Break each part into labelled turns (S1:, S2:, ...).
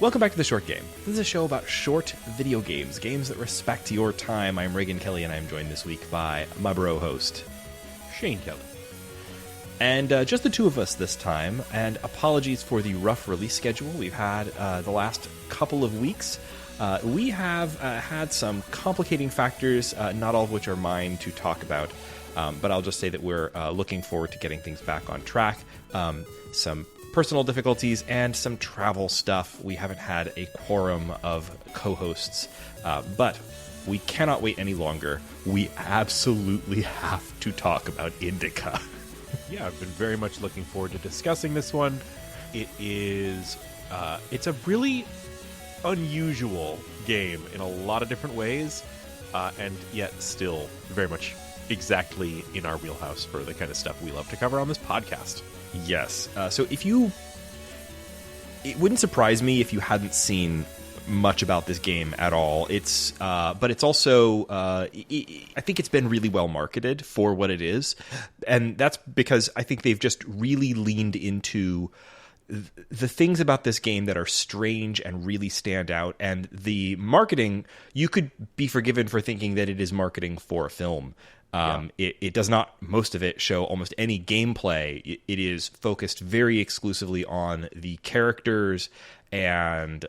S1: Welcome back to The Short Game. This is a show about short video games, games that respect your time. I'm Reagan Kelly, and I'm joined this week by my bro host,
S2: Shane Kelly.
S1: And just the two of us this time, and apologies for the rough release schedule we've had the last couple of weeks. We have had some complicating factors, not all of which are mine to talk about, but I'll just say that we're looking forward to getting things back on track. Some personal difficulties and some travel stuff. We haven't had a quorum of co-hosts, but we cannot wait any longer. We absolutely have to talk about Indika.
S2: Yeah, I've been very much looking forward to discussing this one. It is, it's a really unusual game in a lot of different ways, and yet still very much exactly in our wheelhouse for the kind of stuff we love to cover on this podcast.
S1: Yes. So it wouldn't surprise me if you hadn't seen much about this game at all. It's, but it's also, I think it's been really well marketed for what it is. And that's because I think they've just really leaned into the things about this game that are strange and really stand out. And the marketing, you could be forgiven for thinking that it is marketing for a film. It does not, most of it, show almost any gameplay. It is focused very exclusively on the characters and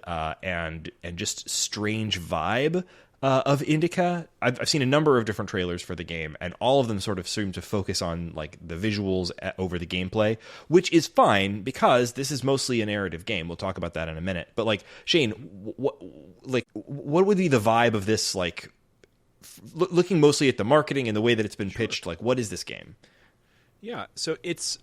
S1: just strange vibe of Indika. I've seen a number of different trailers for the game, and all of them sort of seem to focus on like the visuals over the gameplay, which is fine because this is mostly a narrative game. We'll talk about that in a minute. But like, Shane, what would be the vibe of this, like, looking mostly at the marketing and the way that it's been pitched? Like, what is this game?
S2: Yeah, so it's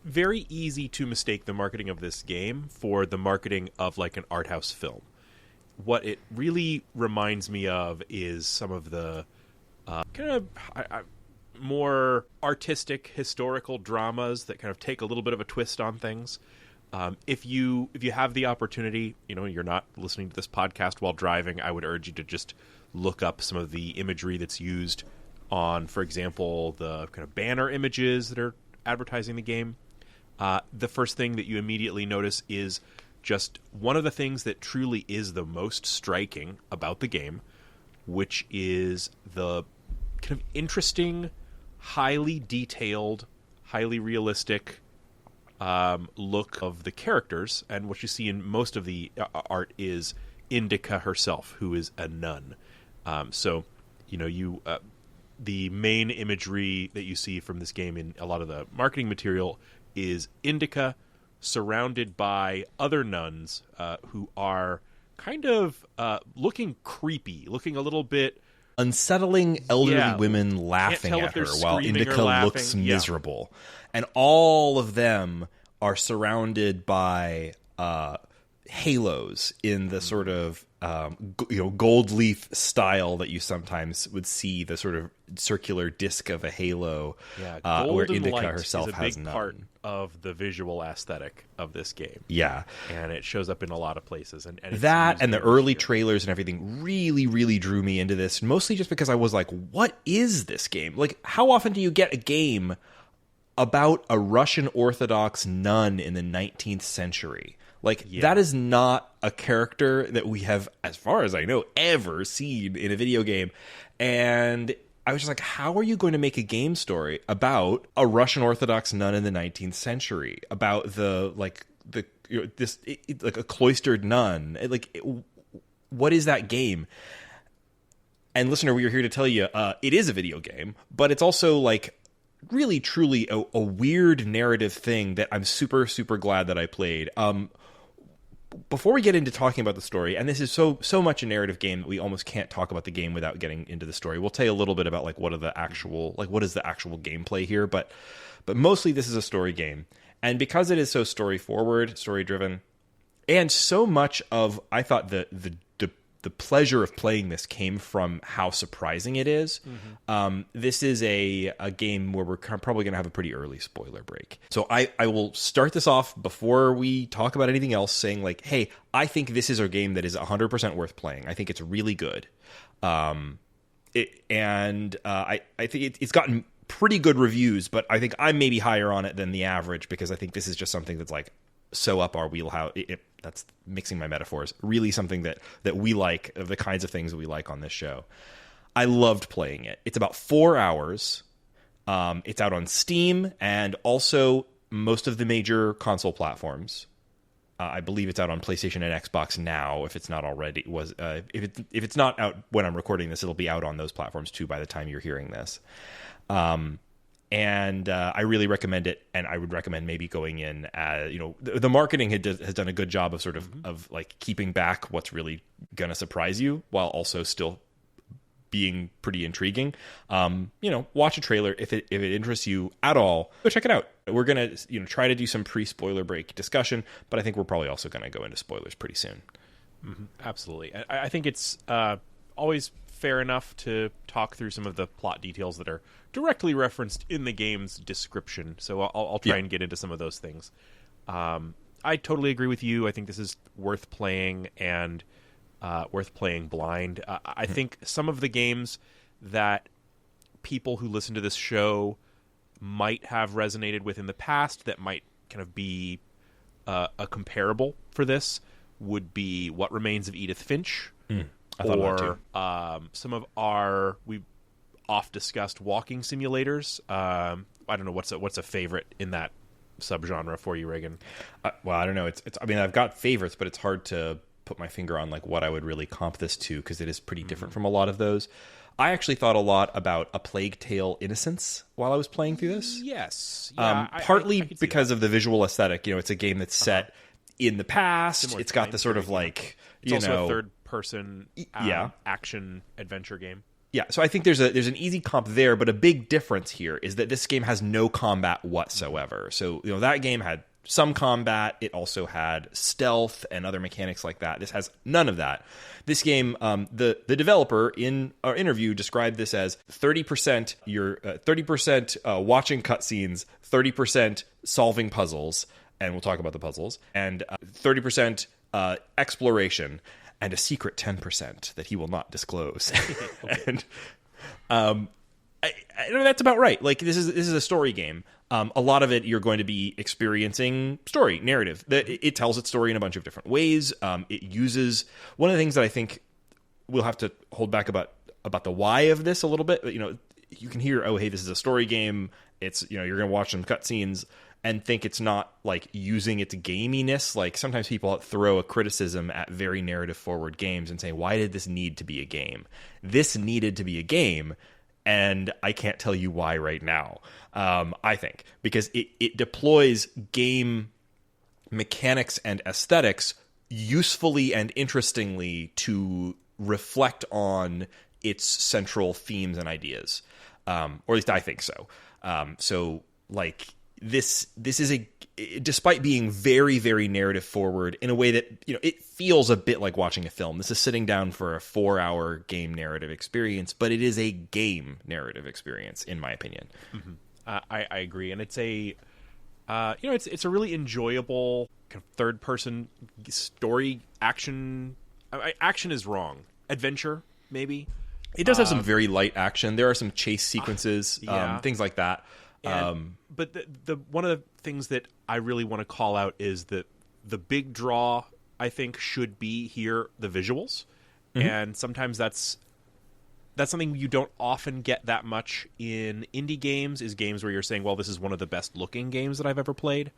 S2: very easy to mistake the marketing of this game for the marketing of like an art house film. What it really reminds me of is some of the kind of more artistic historical dramas that kind of take a little bit of a twist on things. If you have the opportunity, you're not listening to this podcast while driving, I would urge you to just look up some of the imagery that's used on, for example, the kind of banner images that are advertising the game. The first thing that you immediately notice is just one of the things that truly is the most striking about the game, which is the kind of interesting, highly detailed, highly realistic look of the characters. And what you see in most of the art is Indika herself, who is a nun. The main imagery that you see from this game in a lot of the marketing material is Indika surrounded by other nuns who are kind of looking creepy, looking a little bit
S1: unsettling elderly women laughing at her while Indika looks miserable.
S2: Yeah.
S1: And all of them are surrounded by halos in the sort of gold leaf style that you sometimes would see, the sort of circular disc of a halo, where Indika herself
S2: is a
S1: has
S2: big
S1: none.
S2: part of the visual aesthetic of this game.
S1: Yeah,
S2: and it shows up in a lot of places. And
S1: that and the early trailers and everything really, really drew me into this. Mostly just because I was like, "What is this game? Like, how often do you get a game about a Russian Orthodox nun in the 19th century?" Like, that is not a character that we have, as far as I know, ever seen in a video game. And I was just like, how are you going to make a game story about a Russian Orthodox nun in the 19th century? About a cloistered nun? What is that game? And listener, we are here to tell you, it is a video game, but it's also like really, truly a weird narrative thing that I'm super, super glad that I played. Before we get into talking about the story, and this is so much a narrative game that we almost can't talk about the game without getting into the story. We'll tell you a little bit about what is the actual gameplay here, but mostly this is a story game. And because it is so story forward, story driven, and so much of, I thought, the pleasure of playing this came from how surprising it is. Mm-hmm. This is a game where we're probably going to have a pretty early spoiler break. So I will start this off before we talk about anything else, saying like, hey, I think this is a game that is 100% worth playing. I think it's really good. I think it's gotten pretty good reviews, but I think I'm maybe higher on it than the average because I think this is just something that's like so up our wheelhouse. That's mixing my metaphors. Really something that we like, of the kinds of things that we like on this show. I loved playing it. It's about 4 hours. It's out on Steam and also most of the major console platforms. I believe it's out on PlayStation and Xbox now. If it's not already, if it's not out when I'm recording this, it'll be out on those platforms too by the time you're hearing this. And I really recommend it, and I would recommend maybe going in as, the marketing has done a good job of sort of like keeping back what's really going to surprise you while also still being pretty intriguing. Watch a trailer if it interests you at all. Go check it out. We're gonna try to do some pre-spoiler break discussion, but I think we're probably also going to go into spoilers pretty soon.
S2: Mm-hmm. Absolutely. I think it's always fair enough to talk through some of the plot details that are directly referenced in the game's description. So I'll try and get into some of those things. I totally agree with you. I think this is worth playing and worth playing blind. I think some of the games that people who listen to this show might have resonated with in the past that might kind of be a comparable for this would be What Remains of Edith Finch,
S1: I thought about that too.
S2: Some of our we've oft discussed walking simulators. I don't know what's a favorite in that subgenre for you, Reagan.
S1: Well, I don't know. It's. I mean, I've got favorites, but it's hard to put my finger on like what I would really comp this to, because it is pretty different from a lot of those. I actually thought a lot about A Plague Tale: Innocence while I was playing through this.
S2: Yes,
S1: partly
S2: I could see
S1: because
S2: that.
S1: of the visual aesthetic. It's a game that's set in the past.
S2: Similar
S1: it's got
S2: time
S1: the sort of
S2: period,
S1: like
S2: it's also a third-person
S1: yeah.
S2: action adventure game.
S1: Yeah, so I think there's an easy comp there, but a big difference here is that this game has no combat whatsoever. So that game had some combat. It also had stealth and other mechanics like that. This has none of that. This game, the developer in our interview described this as 30% watching cutscenes, 30% solving puzzles, and we'll talk about the puzzles, and 30% exploration, and a secret 10% that he will not disclose. And I know that's about right. Like this is a story game. A lot of it you're going to be experiencing story, narrative. It tells its story in a bunch of different ways. It uses one of the things that I think we'll have to hold back about the why of this a little bit. But, you can hear, oh, hey, this is a story game. It's you're going to watch some cutscenes and think it's not like using its gaminess. Like sometimes people throw a criticism at very narrative forward games and say, why did this need to be a game? This needed to be a game. And I can't tell you why right now. I think because it deploys game mechanics and aesthetics usefully and interestingly to reflect on its central themes and ideas, or at least I think so. So like this is despite being very, very narrative forward in a way that it feels a bit like watching a film. This is sitting down for a 4-hour game narrative experience, but it is a game narrative experience, in my opinion.
S2: Mm-hmm. I agree, and it's a it's a really enjoyable kind of third-person story action. Action is wrong. Adventure, maybe.
S1: It does have some very light action. There are some chase sequences,
S2: yeah.
S1: Things like that.
S2: But the one of the things that I really want to call out is that the big draw, I think, should be here the visuals, and sometimes that's something you don't often get that much in indie games. Is games where you're saying, "Well, this is one of the best looking games that I've ever played."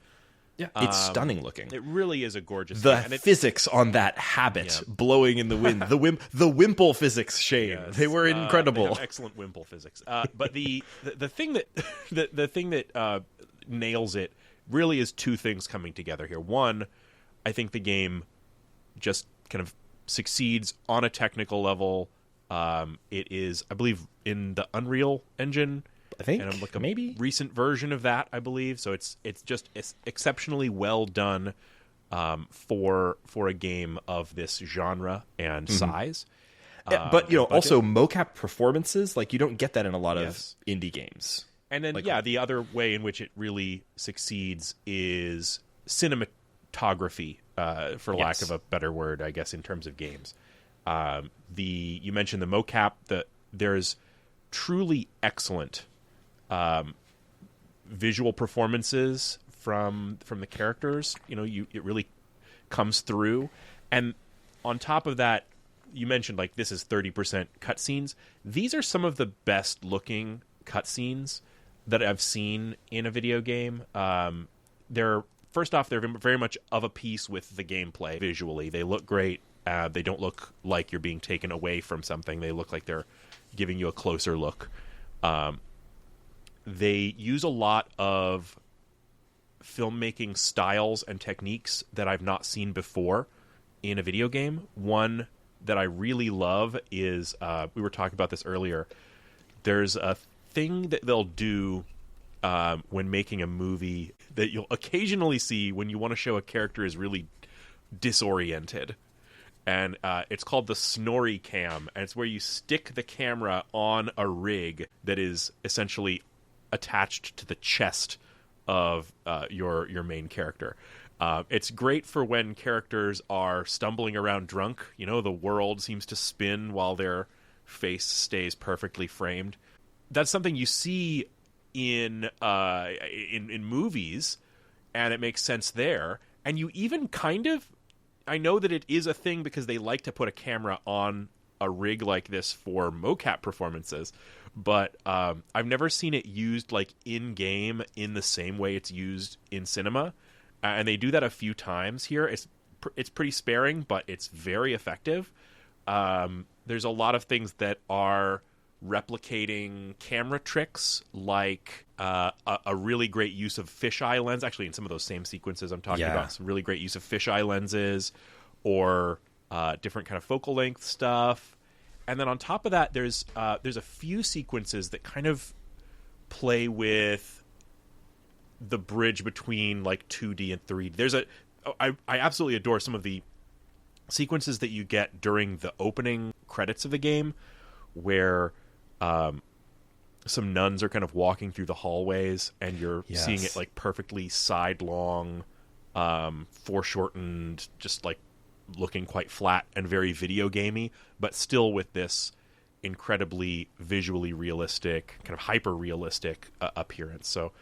S1: Yeah, it's stunning looking.
S2: It really is a gorgeous
S1: the
S2: game. And
S1: physics on that habit blowing in the wind, the Wimple physics, Shane.
S2: Yes,
S1: they were incredible.
S2: They have excellent Wimple physics. But the thing that nails it really is two things coming together here. One, I think the game just kind of succeeds on a technical level. It is, I believe, in the Unreal Engine.
S1: I think,
S2: and I'm looking
S1: maybe
S2: recent version of that, I believe. So it's exceptionally well done for a game of this genre and size.
S1: But also mocap performances, like you don't get that in a lot of indie games.
S2: And then the other way in which it really succeeds is cinematography, for lack of a better word, I guess, in terms of games. You mentioned the mocap. There's truly excellent visual performances from the characters. It really comes through. And on top of that, you mentioned like this is 30% cutscenes. These are some of the best looking cutscenes that I've seen in a video game. They're very much of a piece with the gameplay visually. They look great. They don't look like you're being taken away from something. They look like they're giving you a closer look. They use a lot of filmmaking styles and techniques that I've not seen before in a video game. One that I really love is, we were talking about this earlier, there's a thing that they'll do when making a movie that you'll occasionally see when you want to show a character is really disoriented. And it's called the Snorri cam, and it's where you stick the camera on a rig that is essentially attached to the chest of your main character. It's great for when characters are stumbling around drunk. The world seems to spin while their face stays perfectly framed. That's something you see in movies, and it makes sense there. And you even I know that it is a thing because they like to put a camera on a rig like this for mocap performances, but I've never seen it used like in game in the same way it's used in cinema. And they do that a few times here. It's pretty sparing, but it's very effective. There's a lot of things that are replicating camera tricks, like a really great use of fisheye lens. Actually, in some of those same sequences I'm talking about, some really great use of fisheye lenses, or different kind of focal length stuff. And then on top of that, there's a few sequences that kind of play with the bridge between like 2D and 3D. I absolutely adore some of the sequences that you get during the opening credits of the game, where some nuns are kind of walking through the hallways, and you're seeing it like perfectly sidelong, foreshortened, just like looking quite flat and very video gamey, but still with this incredibly visually realistic, kind of hyper realistic appearance. So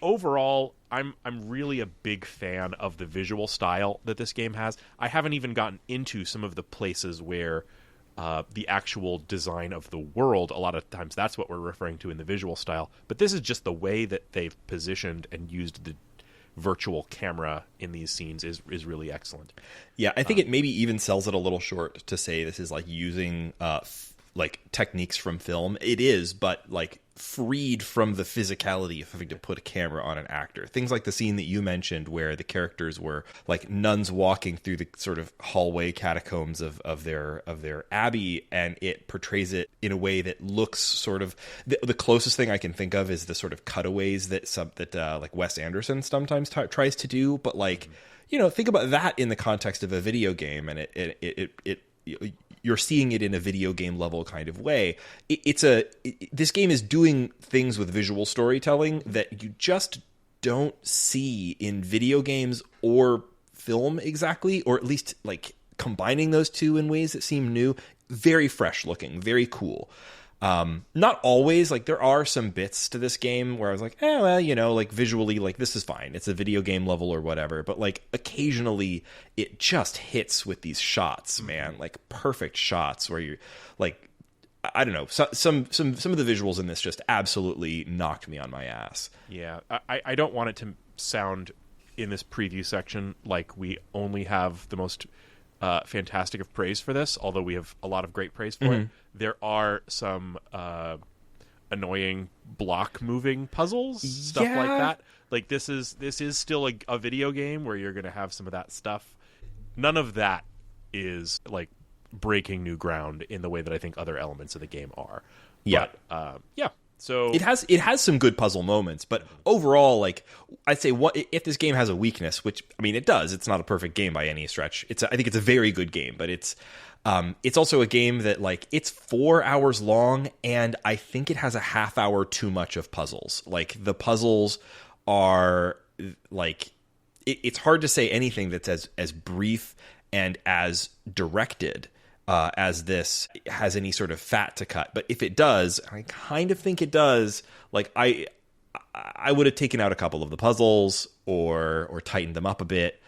S2: overall, I'm really a big fan of the visual style that this game has. I haven't even gotten into some of the places where the actual design of the world, a lot of times that's what we're referring to in the visual style. But this is just the way that they've positioned and used the virtual camera in these scenes is really excellent.
S1: Yeah, I think it maybe even sells it a little short to say this is like using like techniques from film. It is, but like freed from the physicality of having to put a camera on an actor. Things like the scene that you mentioned where the characters were like nuns walking through the sort of hallway catacombs of their abbey, and it portrays it in a way that looks sort of the closest thing I can think of is the sort of cutaways that like Wes Anderson sometimes tries to do, but like think about that in the context of a video game, and it you're seeing it in a video game level kind of way. This game is doing things with visual storytelling that you just don't see in video games or film exactly, or at least like combining those two in ways that seem new. Very fresh looking, very cool. Not always, like there are some bits to this game where I was like, like visually, like this is fine. It's a video game level or whatever. But like occasionally it just hits with these shots, man, like perfect shots where you're like, I don't know. Some of the visuals in this just absolutely knocked me on my ass.
S2: Yeah. I don't want it to sound in this preview section like we only have the most fantastic of praise for this, although we have a lot of great praise for it. There are some annoying block moving puzzles, stuff like that. Like this is still a video game where you're going to have some of that stuff. None of that is like breaking new ground in the way that I think other elements of the game are. But, so
S1: it has some good puzzle moments, but overall, like I'd say, if this game has a weakness, which I mean it does, it's not a perfect game by any stretch. I think it's a very good game, but it's also a game that like it's 4 hours long, and I think it has a half hour too much of puzzles. Like the puzzles are like it's hard to say anything that's as brief and as directed as this has any sort of fat to cut. But if it does, I kind of think it does, like I I would have taken out a couple of the puzzles or tightened them up a bit.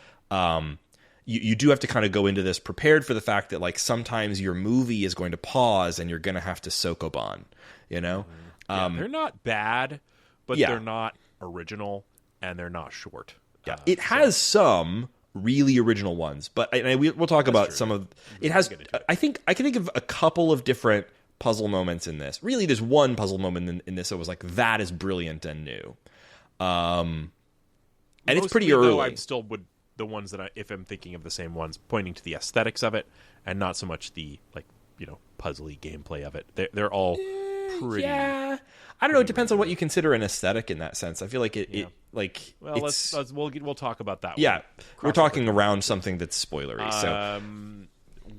S1: You do have to kind of go into this prepared for the fact that like sometimes your movie is going to pause and you're going to have to Sokoban, you know?
S2: They're not bad, but they're not original and they're not short.
S1: Yeah, it has some really original ones, but we'll talk about some of it. Has I can think of a couple of different puzzle moments in this. Really, there's one puzzle moment in this that was like that is brilliant and new, and it's pretty early.
S2: I still would the ones that if I'm thinking of the same ones, pointing to the aesthetics of it and not so much the puzzly gameplay of it. They're all pretty.
S1: Yeah, I don't know. It depends on what you consider an aesthetic in that sense. I feel like
S2: we'll talk about that.
S1: Yeah, we're talking around something that's spoilery. So,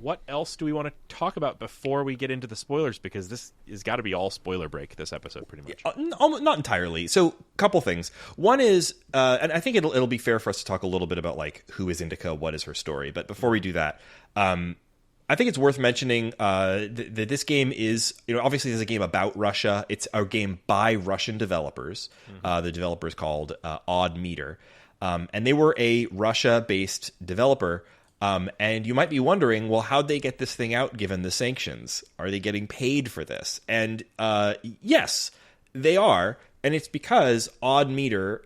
S2: what else do we want to talk about before we get into the spoilers? Because this has got to be all spoiler break. This episode, pretty much.
S1: Not entirely. So, a couple things. One is, and I think it'll be fair for us to talk a little bit about like who is Indika, what is her story. But before we do that, I think it's worth mentioning that this game is, obviously there's a game about Russia. It's a game by Russian developers. The developer's called Odd Meter. And they were a Russia-based developer. And you might be wondering, well, how'd they get this thing out given the sanctions? Are they getting paid for this? And yes, they are. And it's because Odd Meter,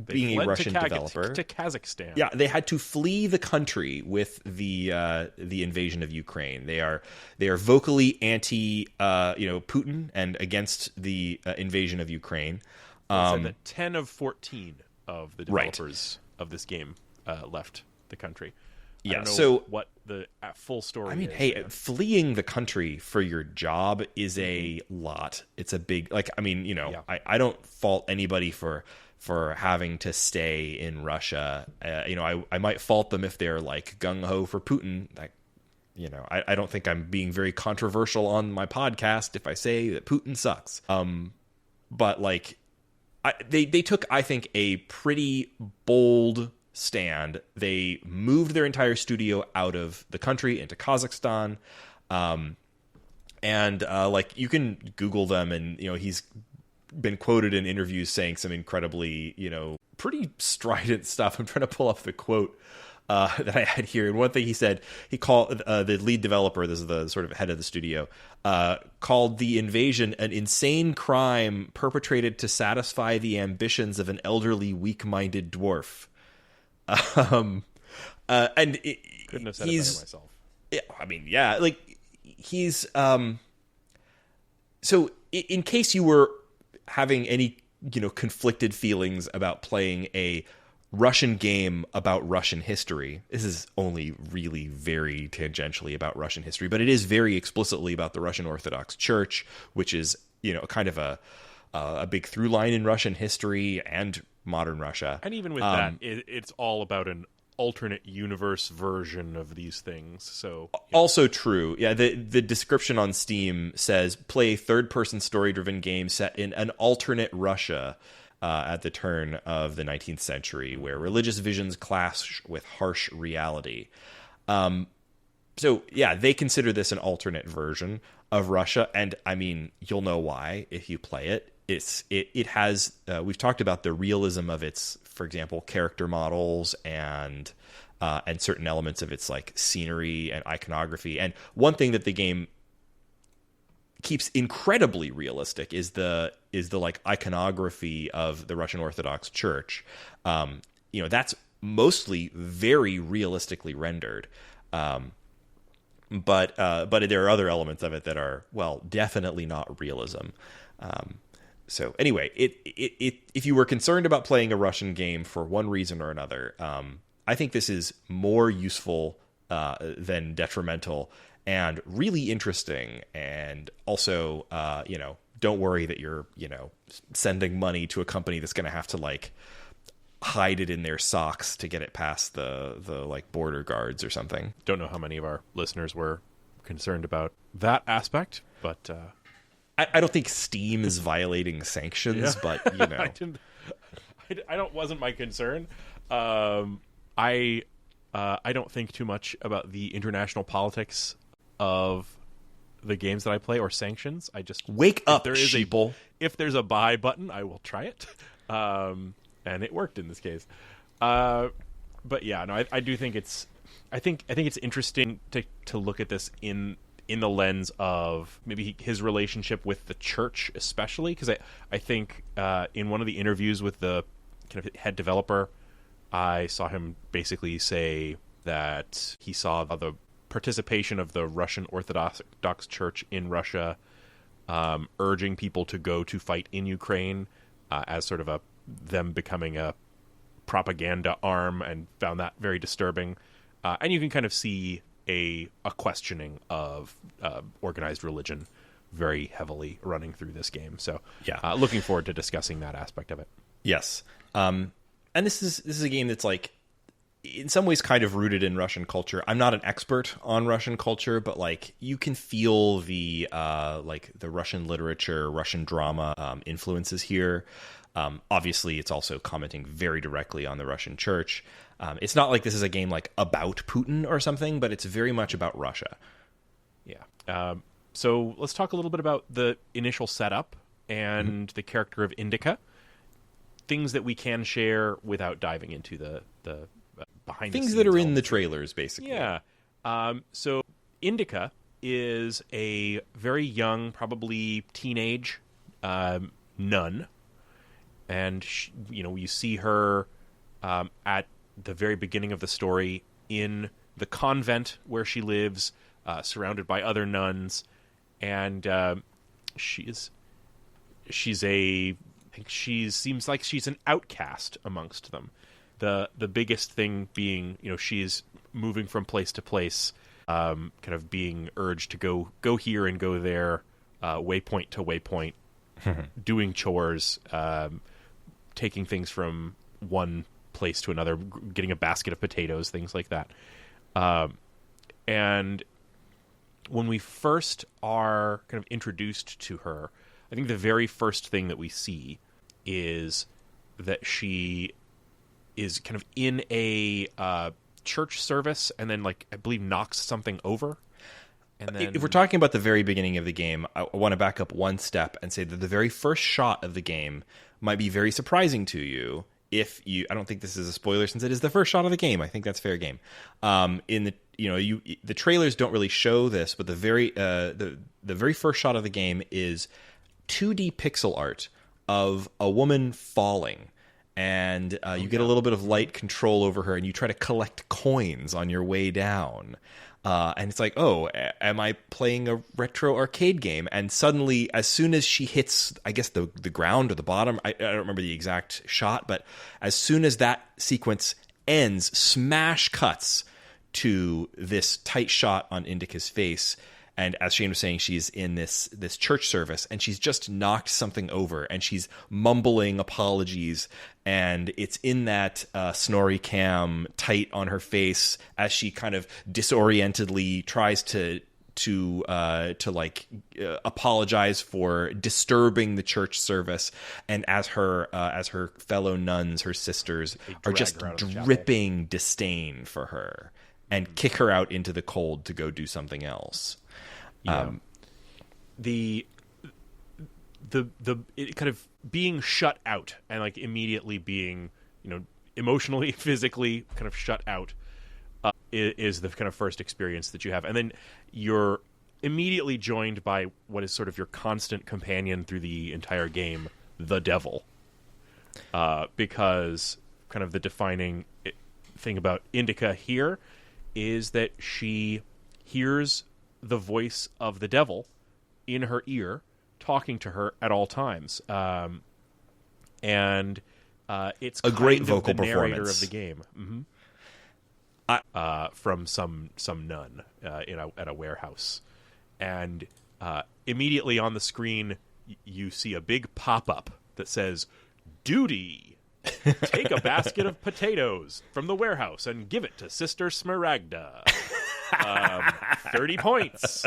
S1: being a Russian developer,
S2: to Kazakhstan.
S1: Yeah, they had to flee the country with the invasion of Ukraine. They are vocally anti, Putin and against the invasion of Ukraine.
S2: So that 10 of 14 of the developers of this game left the country.
S1: Yeah,
S2: I don't know
S1: so
S2: what the full story is.
S1: I mean, hey, fleeing the country for your job is a lot. It's a big, I don't fault anybody for having to stay in Russia. I might fault them if they're like gung-ho for Putin. Like, I don't think I'm being very controversial on my podcast if I say that Putin sucks. But like, they took, I think, a pretty bold stand. They moved their entire studio out of the country into Kazakhstan, and you can Google them, and he's been quoted in interviews saying some incredibly pretty strident stuff. I'm trying to pull up the quote that I had here, and one thing he said, he called the lead developer, this is the sort of head of the studio, called the invasion an insane crime perpetrated to satisfy the ambitions of an elderly, weak-minded dwarf. And
S2: couldn't have said it better myself.
S1: Yeah, I mean, yeah, like he's so in case you were having any conflicted feelings about playing a Russian game about Russian history, this is only really very tangentially about Russian history, but it is very explicitly about the Russian Orthodox Church, which is kind of a big through line in Russian history and modern Russia.
S2: And even with that, it's all about an alternate universe version of these things. So
S1: also true. Yeah, the description on Steam says play a third-person story-driven game set in an alternate Russia at the turn of the 19th century, where religious visions clash with harsh reality. So yeah, they consider this an alternate version of Russia, and I mean, you'll know why if you play it. It has we've talked about the realism of its, for example, character models and certain elements of its like scenery and iconography. And one thing that the game keeps incredibly realistic is the like iconography of the Russian Orthodox Church. That's mostly very realistically rendered. But there are other elements of it that are, well, definitely not realism. So anyway, if you were concerned about playing a Russian game for one reason or another, I think this is more useful than detrimental and really interesting. And also, don't worry that you're, sending money to a company that's going to have to like hide it in their socks to get it past the like border guards or something.
S2: Don't know how many of our listeners were concerned about that aspect, but
S1: I don't think Steam is violating sanctions, but
S2: I wasn't my concern. I don't think too much about the international politics of the games that I play or sanctions. I just
S1: wake up,
S2: there is
S1: sheeple.
S2: If there's a buy button, I will try it. and it worked in this case. But yeah, no, I do think I think it's interesting to look at this in the lens of maybe his relationship with the church, especially because I think in one of the interviews with the kind of head developer, I saw him basically say that he saw the participation of the Russian Orthodox Church in Russia urging people to go to fight in Ukraine as sort of them becoming a propaganda arm, and found that very disturbing. And you can kind of see a questioning of organized religion very heavily running through this game. So
S1: yeah,
S2: looking forward to discussing that aspect of it.
S1: Yes. And this is a game that's like in some ways kind of rooted in Russian culture. I'm not an expert on Russian culture, but like you can feel the Russian literature, Russian drama influences here. Obviously, it's also commenting very directly on the Russian church. It's not like this is a game like about Putin or something, but it's very much about Russia.
S2: Yeah. So let's talk a little bit about the initial setup and the character of Indika. Things that we can share without diving into the behind
S1: things
S2: the
S1: that are
S2: scenes
S1: in the trailers, basically.
S2: Yeah. So Indika is a very young, probably teenage nun, and you see her at the very beginning of the story in the convent where she lives, surrounded by other nuns, and she seems like she's an outcast amongst them. The biggest thing being, she's moving from place to place, kind of being urged to go here and go there, waypoint to waypoint, doing chores, taking things from one place to another, getting a basket of potatoes, things like that. And when we first are kind of introduced to her, I think the very first thing that we see is that she is kind of in a church service, and then, like, I believe knocks something over. And then,
S1: if we're talking about the very beginning of the game, I want to back up one step and say that the very first shot of the game might be very surprising to you. I don't think this is a spoiler since it is the first shot of the game. I think that's fair game. The trailers don't really show this, but the very first shot of the game is 2D pixel art of a woman falling, and you get a little bit of light control over her, and you try to collect coins on your way down. And it's like, oh, am I playing a retro arcade game? And suddenly, as soon as she hits, I guess, the ground or the bottom, I don't remember the exact shot, but as soon as that sequence ends, smash cuts to this tight shot on Indika's face. And as Shane was saying, she's in this church service, and she's just knocked something over, and she's mumbling apologies, and it's in that snorri cam tight on her face as she kind of disorientedly tries to apologize for disturbing the church service, and as her fellow nuns, her sisters, are just dripping disdain for her and kick her out into the cold to go do something else.
S2: The it kind of being shut out, and like immediately being, emotionally, physically kind of shut out, is the kind of first experience that you have. And then you're immediately joined by what is sort of your constant companion through the entire game, the devil. Because kind of the defining thing about Indika here is that she hears the voice of the devil in her ear, talking to her at all times, and it's
S1: a great vocal
S2: the narrator
S1: performance
S2: of the game, from some nun at a warehouse, and immediately on the screen you see a big pop-up that says, "Duty. Take a basket of potatoes from the warehouse and give it to Sister Smaragda. 30 points."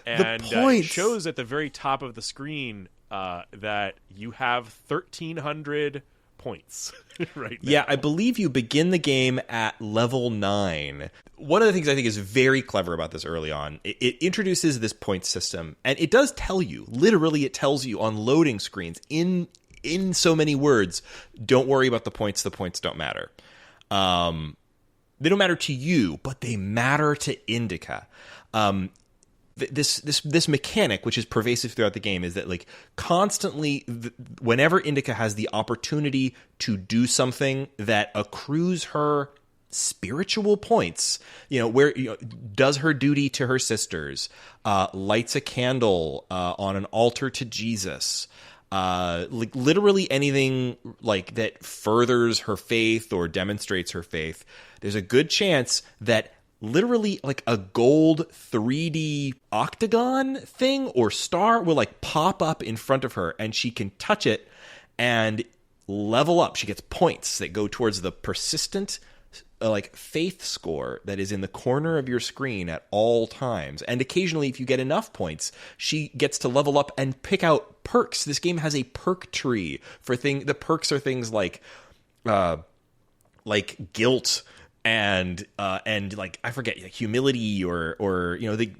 S2: And it shows at the very top of the screen that you have 1,300 points right now.
S1: Yeah, I believe you begin the game at level 9. One of the things I think is very clever about this early on, it introduces this point system, and it does tell you, literally it tells you on loading screens in in so many words, don't worry about the points. The points don't matter. They don't matter to you, but they matter to Indika. This mechanic, which is pervasive throughout the game, is that like constantly, whenever Indika has the opportunity to do something that accrues her spiritual points, where does her duty to her sisters, lights a candle on an altar to Jesus, like literally anything like that furthers her faith or demonstrates her faith, there's a good chance that literally like a gold 3D octagon thing or star will like pop up in front of her, and she can touch it and level up. She gets points that go towards the persistent like faith score that is in the corner of your screen at all times. And occasionally, if you get enough points, she gets to level up and pick out perks. This game has a perk tree for the perks are things like guilt and like I forget, humility or the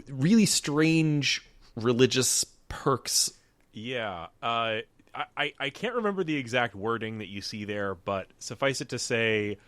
S1: really strange religious perks.
S2: Yeah. I can't remember the exact wording that you see there, but suffice it to say,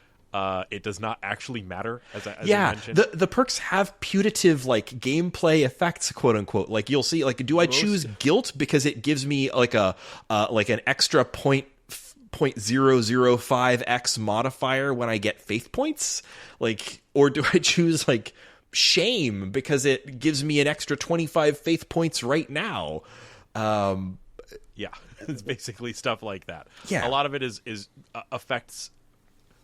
S2: it does not actually matter, as I mentioned.
S1: The perks have putative like gameplay effects, quote unquote. Like you'll see, like, do I choose guilt because it gives me like an extra 0.005x modifier when I get faith points? Like, or do I choose like shame because it gives me an extra 25 faith points right now?
S2: Yeah, it's basically stuff like that.
S1: Yeah,
S2: a lot of it is affects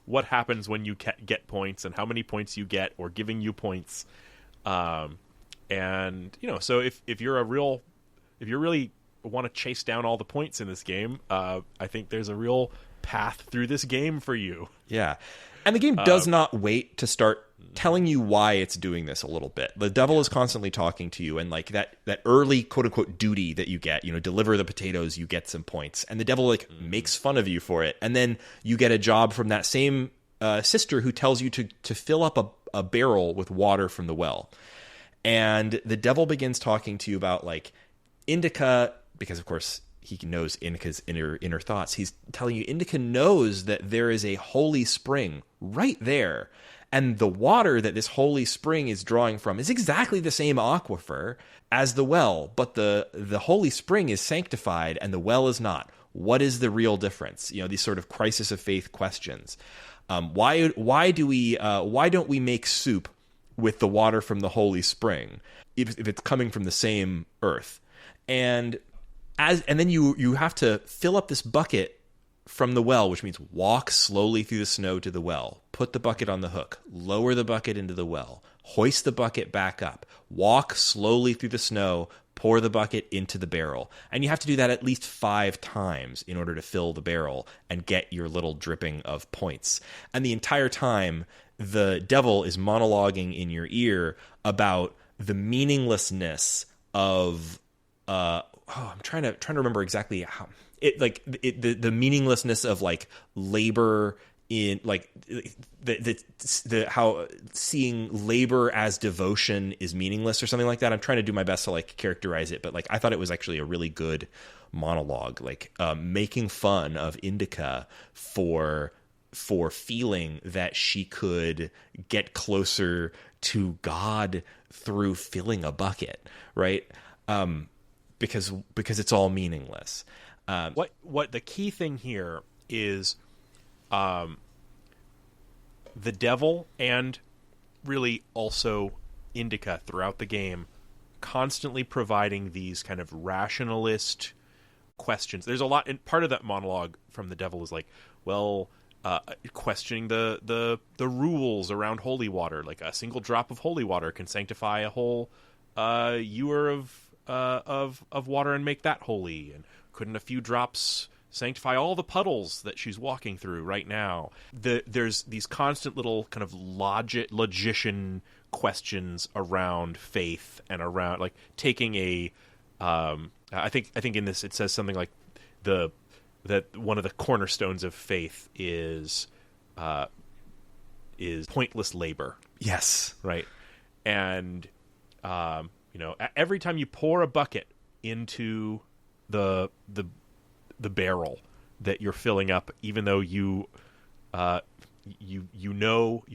S2: what happens when you get points and how many points you get, or giving you points. And so if you're really want to chase down all the points in this game, I think there's a real path through this game for you.
S1: Yeah. And the game does not wait to start telling you why it's doing this a little bit. The devil is constantly talking to you, and like that early quote unquote duty that you get, deliver the potatoes, you get some points. And the devil like makes fun of you for it. And then you get a job from that same sister who tells you to fill up a barrel with water from the well. And the devil begins talking to you about like Indika, because of course he knows Indika's inner thoughts. He's telling you Indika knows that there is a holy spring right there. And the water that this holy spring is drawing from is exactly the same aquifer as the well, but the holy spring is sanctified and the well is not. What is the real difference? These sort of crisis of faith questions. Why don't we make soup with the water from the holy spring if it's coming from the same earth? And then you have to fill up this bucket from the well, which means walk slowly through the snow to the well, put the bucket on the hook, lower the bucket into the well, hoist the bucket back up, walk slowly through the snow, pour the bucket into the barrel. And you have to do that at least 5 times in order to fill the barrel and get your little dripping of points. And the entire time, the devil is monologuing in your ear about the meaninglessness of I'm trying to remember exactly how the meaninglessness of like labor in like the how seeing labor as devotion is meaningless or something like that. I'm trying to do my best to like characterize it, but like I thought it was actually a really good monologue, like making fun of Indika for feeling that she could get closer to God through filling a bucket, right? Because it's all meaningless.
S2: What the key thing here is, the devil and really also Indika throughout the game constantly providing these kind of rationalist questions. There's a lot, and part of that monologue from the devil is like, well, questioning the rules around holy water. Like a single drop of holy water can sanctify a whole ewer of water and make that holy. And couldn't a few drops sanctify all the puddles that she's walking through right now? There's these constant little kind of logician questions around faith and around like taking a. I think in this it says something like that one of the cornerstones of faith is pointless labor.
S1: Yes,
S2: right, and every time you pour a bucket into the the barrel that you're filling up, even though you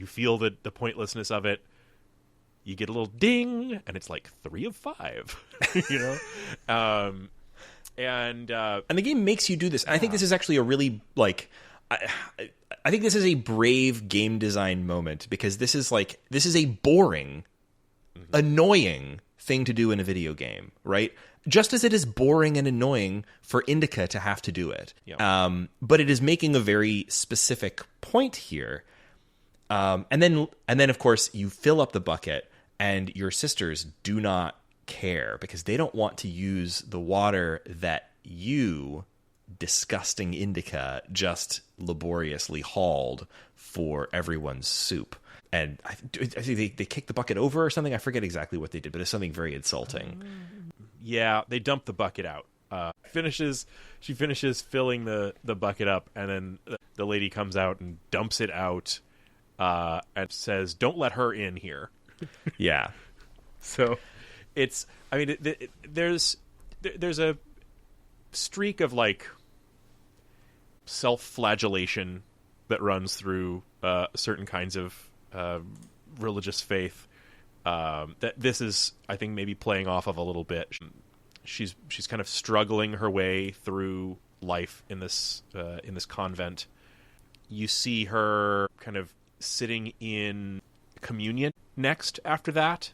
S2: feel the pointlessness of it. You get a little ding, and it's like 3 of 5, and
S1: the game makes you do this. And I think this is actually a really I think this is a brave game design moment, because this is a boring, annoying thing to do in a video game, right? Just as it is boring and annoying for Indika to have to do it.
S2: Yeah.
S1: But it is making a very specific point here. And then of course you fill up the bucket, and your sisters do not care, because they don't want to use the water that you, disgusting Indika, just laboriously hauled for everyone's soup. And I think they kicked the bucket over or something. I forget exactly what they did, but it's something very insulting.
S2: Yeah, they dumped the bucket out. She finishes filling the bucket up, and then the lady comes out and dumps it out, and says, "Don't let her in here."
S1: Yeah.
S2: So it's, I mean, there's a streak of self-flagellation that runs through certain kinds of religious faith, that this is, I think, maybe playing off of a little bit. She's kind of struggling her way through life in this convent. You see her kind of sitting in communion next after that,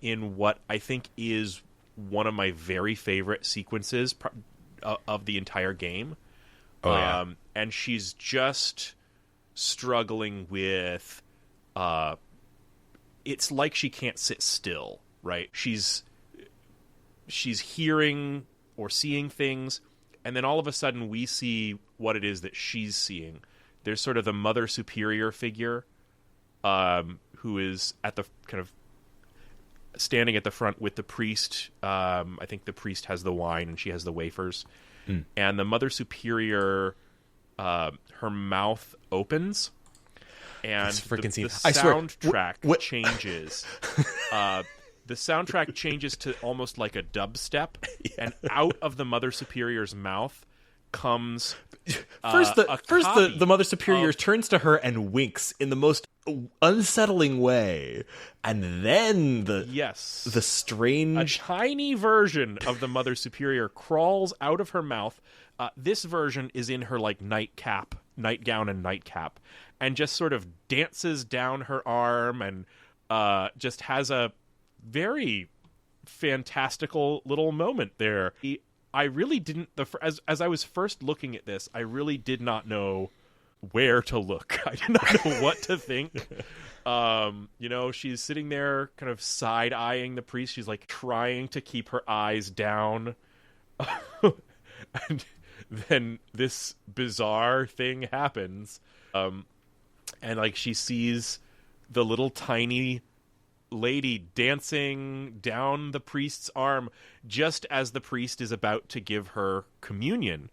S2: in what I think is one of my very favorite sequences of the entire game.
S1: Oh, yeah.
S2: And she's just struggling with, it's like she can't sit still, right? She's hearing or seeing things, and then all of a sudden we see what it is that she's seeing. There's sort of the Mother Superior figure, who is at the kind of standing at the front with the priest. I think the priest has the wine and she has the wafers. And the Mother Superior, her mouth opens, and the soundtrack changes. The soundtrack changes to almost like a dubstep, and out of the Mother Superior's mouth comes
S1: the Mother Superior turns to her and winks in the most unsettling way, and then the strange,
S2: a tiny version of the Mother Superior crawls out of her mouth. This version is in her nightgown and nightcap, and just sort of dances down her arm, and just has a very fantastical little moment there. I really didn't, as I was first looking at this, I really did not know where to look. I did not know what to think. She's sitting there kind of side-eyeing the priest. She's trying to keep her eyes down. And then this bizarre thing happens. And she sees the little tiny lady dancing down the priest's arm just as the priest is about to give her communion,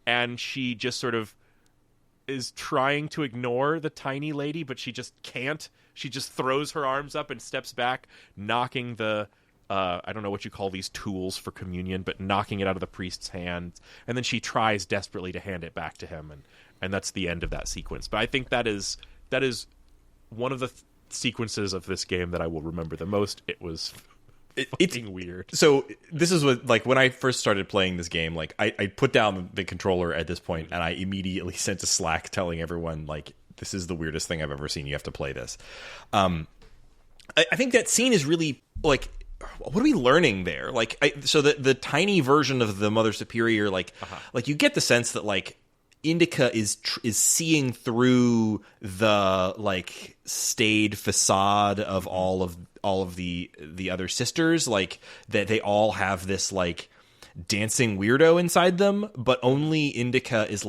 S2: and she just sort of is trying to ignore the tiny lady, but she just can't. She just throws her arms up and steps back, knocking the I don't know what you call these tools for communion, but knocking it out of the priest's hands, and then she tries desperately to hand it back to him, and that's the end of that sequence. But I think that is one of the sequences of this game that I will remember the most. It was it's weird.
S1: So this is what, when I first started playing this game, I put down the controller at this point, and I immediately sent a Slack telling everyone, this is the weirdest thing I've ever seen. You have to play this. I think that scene is really, what are we learning there? So the tiny version of the Mother Superior, you get the sense that, Indika is seeing through the staid facade of all of the other sisters, that they all have this dancing weirdo inside them, but only Indika is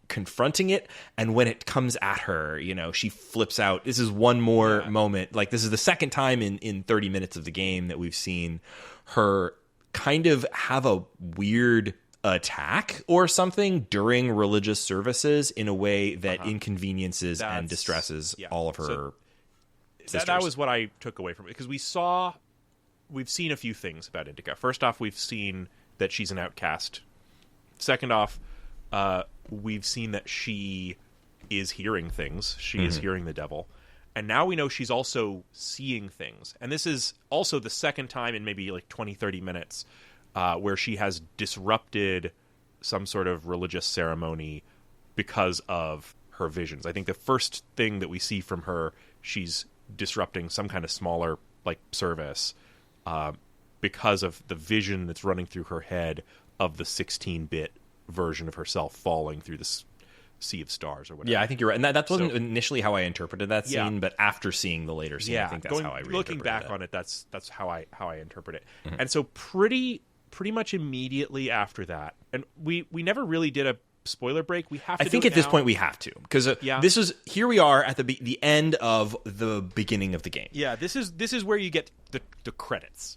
S1: confronting it, and when it comes at her, she flips out. This is one more moment. This is the second time in 30 minutes of the game that we've seen her kind of have a weird attack or something during religious services in a way that inconveniences and distresses all of her sisters.
S2: That was what I took away from it, because we've seen a few things about Indika. First off, we've seen that she's an outcast Second off, we've seen that she is hearing things. She is hearing the devil. And now we know she's also seeing things. And this is also the second time in maybe like 20, 30 minutes where she has disrupted some sort of religious ceremony because of her visions. I think the first thing that we see from her, she's disrupting some kind of smaller like service because of the vision that's running through her head of the 16-bit version of herself falling through this sea of stars or whatever.
S1: Yeah, I think you're right. And that wasn't initially how I interpreted that scene, but after seeing the later scene, I think that's how I reinterpreted
S2: looking back
S1: it.
S2: on it, that's how I interpret it. And so pretty much immediately after that, and we never really did a spoiler break. We have to.
S1: I think
S2: do it
S1: at this
S2: now.
S1: point we have to, because this is here we are at the end of the beginning of the game.
S2: Yeah, this is where you get the credits.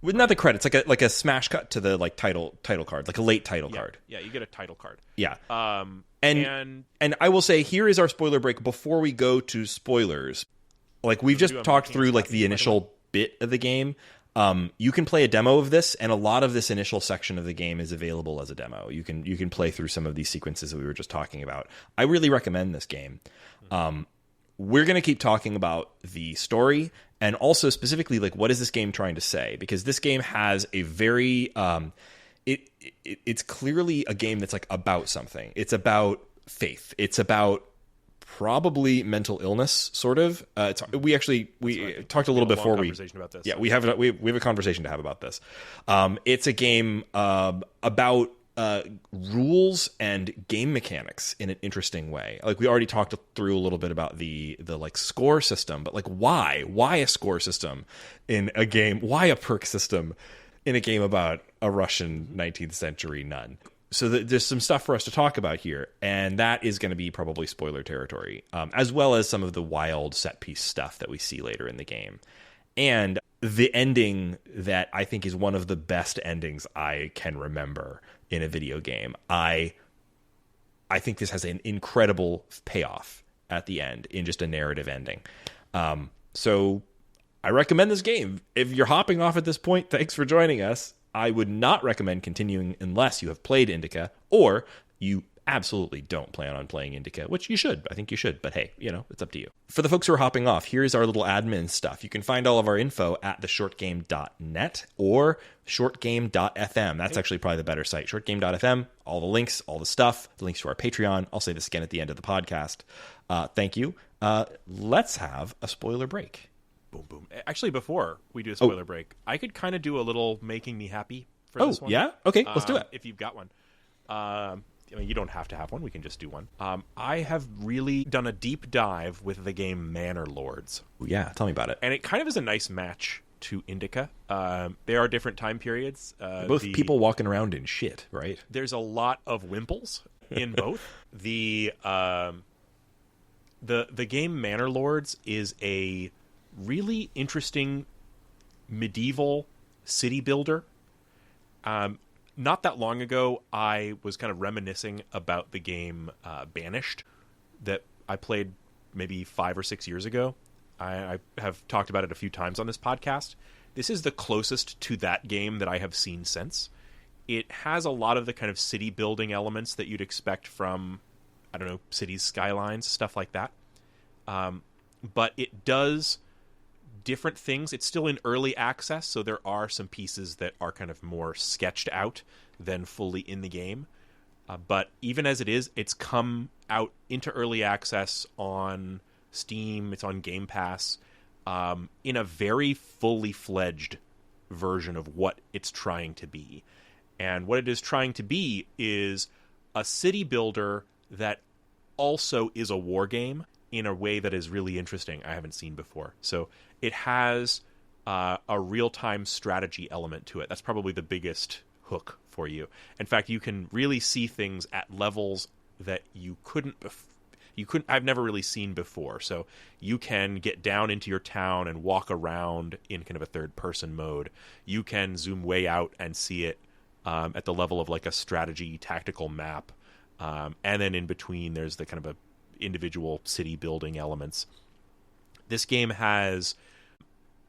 S1: Well, not the credits, like a smash cut to the like title card, like a late title card.
S2: Yeah, you get a title card.
S1: Yeah.
S2: And
S1: I will say, here is our spoiler break before we go to spoilers. Like, we've just talked through like the initial bit of the game. You can play a demo of this, and a lot of this initial section of the game is available as a demo. You can play through some of these sequences that we were just talking about. I really recommend this game. We're going to keep talking about the story, and also specifically, like, what is this game trying to say? Because this game has a very it's clearly a game that's like about something. It's about faith. It's about probably mental illness, sort of. We talked a little before we
S2: conversation about this.
S1: Yeah, we have a conversation to have about this. It's a game about rules and game mechanics in an interesting way. Like, we already talked through a little bit about the like score system, but like why a score system in a game? Why a perk system in a game about a Russian 19th century nun? So there's some stuff for us to talk about here, and that is going to be probably spoiler territory, as well as some of the wild set-piece stuff that we see later in the game. And the ending that I think is one of the best endings I can remember in a video game. I think this has an incredible payoff at the end in just a narrative ending. So I recommend this game. If you're hopping off at this point, thanks for joining us. I would not recommend continuing unless you have played Indika, or you absolutely don't plan on playing Indika, which you should. I think you should, but hey, it's up to you. For the folks who are hopping off, here's our little admin stuff. You can find all of our info at theshortgame.net or shortgame.fm. That's actually probably the better site. Shortgame.fm, all the links, all the stuff, the links to our Patreon. I'll say this again at the end of the podcast. Thank you. Let's have a spoiler break.
S2: Boom, boom. Actually, before we do a spoiler break, I could kind of do a little making me happy for this one.
S1: Oh, yeah? Okay, let's do it.
S2: If you've got one. I mean, you don't have to have one. We can just do one. I have really done a deep dive with the game Manor Lords.
S1: Yeah, tell me about it.
S2: And it kind of is a nice match to Indika. There are different time periods.
S1: Both people walking around in shit, right?
S2: There's a lot of wimples in both. The game Manor Lords is a really interesting medieval city builder. Not that long ago, I was kind of reminiscing about the game Banished that I played maybe 5 or 6 years ago. I have talked about it a few times on this podcast. This is the closest to that game that I have seen since. It has a lot of the kind of city building elements that you'd expect from, I don't know, cities, skylines, stuff like that. But it does different things. It's still in early access, so there are some pieces that are kind of more sketched out than fully in the game. But even as it is, it's come out into early access on Steam. It's on Game Pass in a very fully fledged version of what it's trying to be. And what it is trying to be is a city builder that also is a war game in a way that is really interesting. I haven't seen before. So it has a real-time strategy element to it. That's probably the biggest hook for you. In fact, you can really see things at levels that you couldn't I've never really seen before. So you can get down into your town and walk around in kind of a third-person mode. You can zoom way out and see it at the level of like a strategy tactical map. And then in between, there's the kind of a individual city building elements. This game has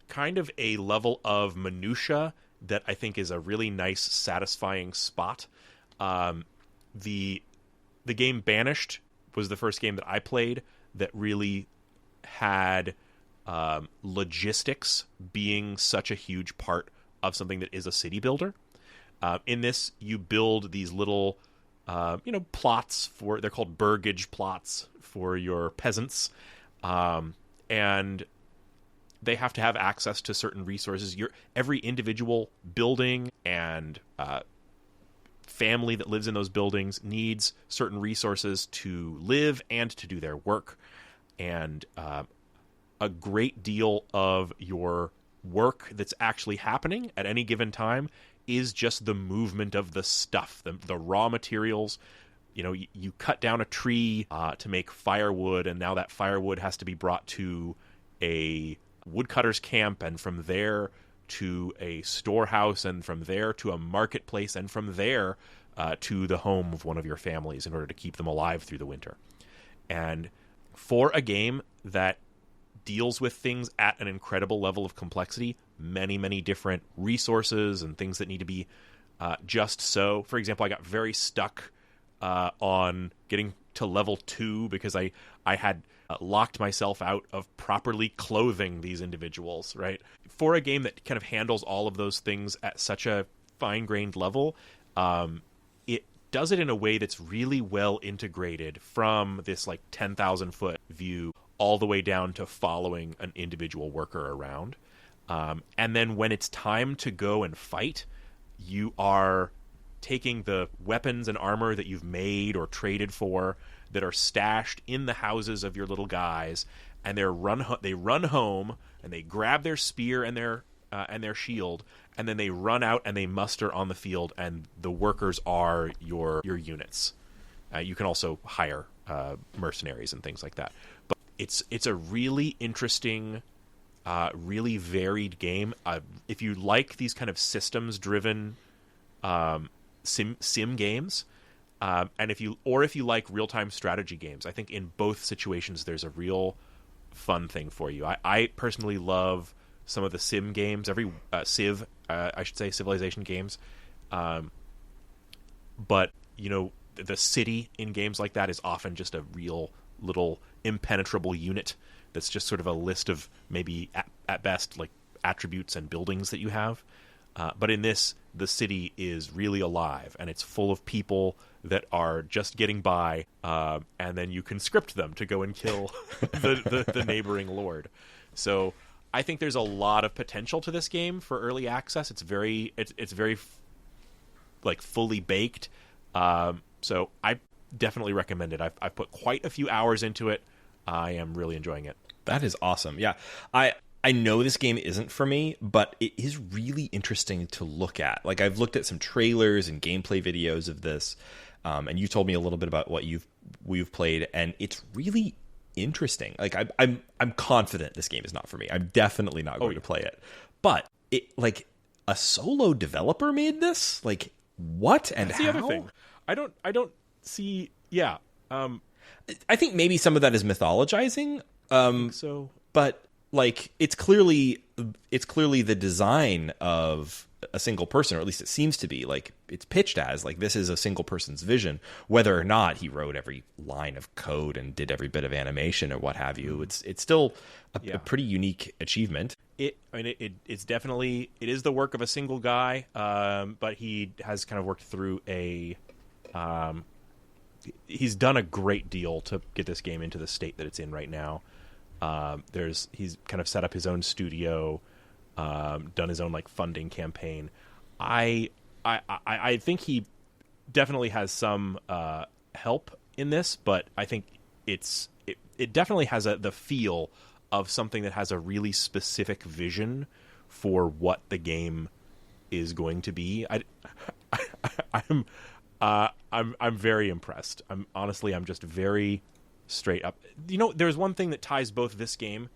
S2: kind of a level of minutia that I think is a really nice, satisfying spot. the game Banished was the first game that I played that really had logistics being such a huge part of something that is a city builder. In this, you build these little, plots they're called burgage plots for your peasants, and they have to have access to certain resources. Every individual building and family that lives in those buildings needs certain resources to live and to do their work. And a great deal of your work that's actually happening at any given time is just the movement of the stuff, the raw materials. You cut down a tree to make firewood, and now that firewood has to be brought to a woodcutter's camp, and from there to a storehouse, and from there to a marketplace, and from there to the home of one of your families in order to keep them alive through the winter. And for a game that deals with things at an incredible level of complexity, many, many different resources and things that need to be just so. For example, I got very stuck on getting to level 2 because I had locked myself out of properly clothing these individuals, right? For a game that kind of handles all of those things at such a fine-grained level, it does it in a way that's really well integrated from this like 10,000-foot view all the way down to following an individual worker around. And then when it's time to go and fight, you are taking the weapons and armor that you've made or traded for that are stashed in the houses of your little guys, and they run home and they grab their spear and their shield, and then they run out and they muster on the field, and the workers are your units. You can also hire mercenaries and things like that. But it's a really interesting, really varied game. If you like these kind of systems-driven sim games, and if you like real-time strategy games, I think in both situations there's a real fun thing for you. I personally love some of the sim games, civilization games, but the city in games like that is often just a real little impenetrable unit that's just sort of a list of maybe at best like attributes and buildings that you have. But in this, the city is really alive, and it's full of people that are just getting by, and then you can script them to go and kill the neighboring lord. So I think there's a lot of potential to this game for early access. It's very like fully baked. So I definitely recommend it. I've put quite a few hours into it. I am really enjoying it.
S1: That is awesome. Yeah. I know this game isn't for me, but it is really interesting to look at. Like, I've looked at some trailers and gameplay videos of this, and you told me a little bit about what you've played, and it's really interesting. Like, I'm confident this game is not for me. I'm definitely not going to play it. But it, like, a solo developer made this? Like, what and
S2: That's
S1: how?
S2: the other thing. I don't see. Yeah.
S1: I think maybe some of that is mythologizing.
S2: I think so.
S1: But like, it's clearly the design of a single person, or at least it seems to be. Like, it's pitched as like this is a single person's vision, whether or not he wrote every line of code and did every bit of animation or what have you. It's still a pretty unique achievement.
S2: It's definitely, it is the work of a single guy, but he has kind of worked through he's done a great deal to get this game into the state that it's in right now. He's kind of set up his own studio, done his own like funding campaign. I think he definitely has some help in this, but I think it definitely has the feel of something that has a really specific vision for what the game is going to be. I'm very impressed. I'm just very straight up. There's one thing that ties both this game,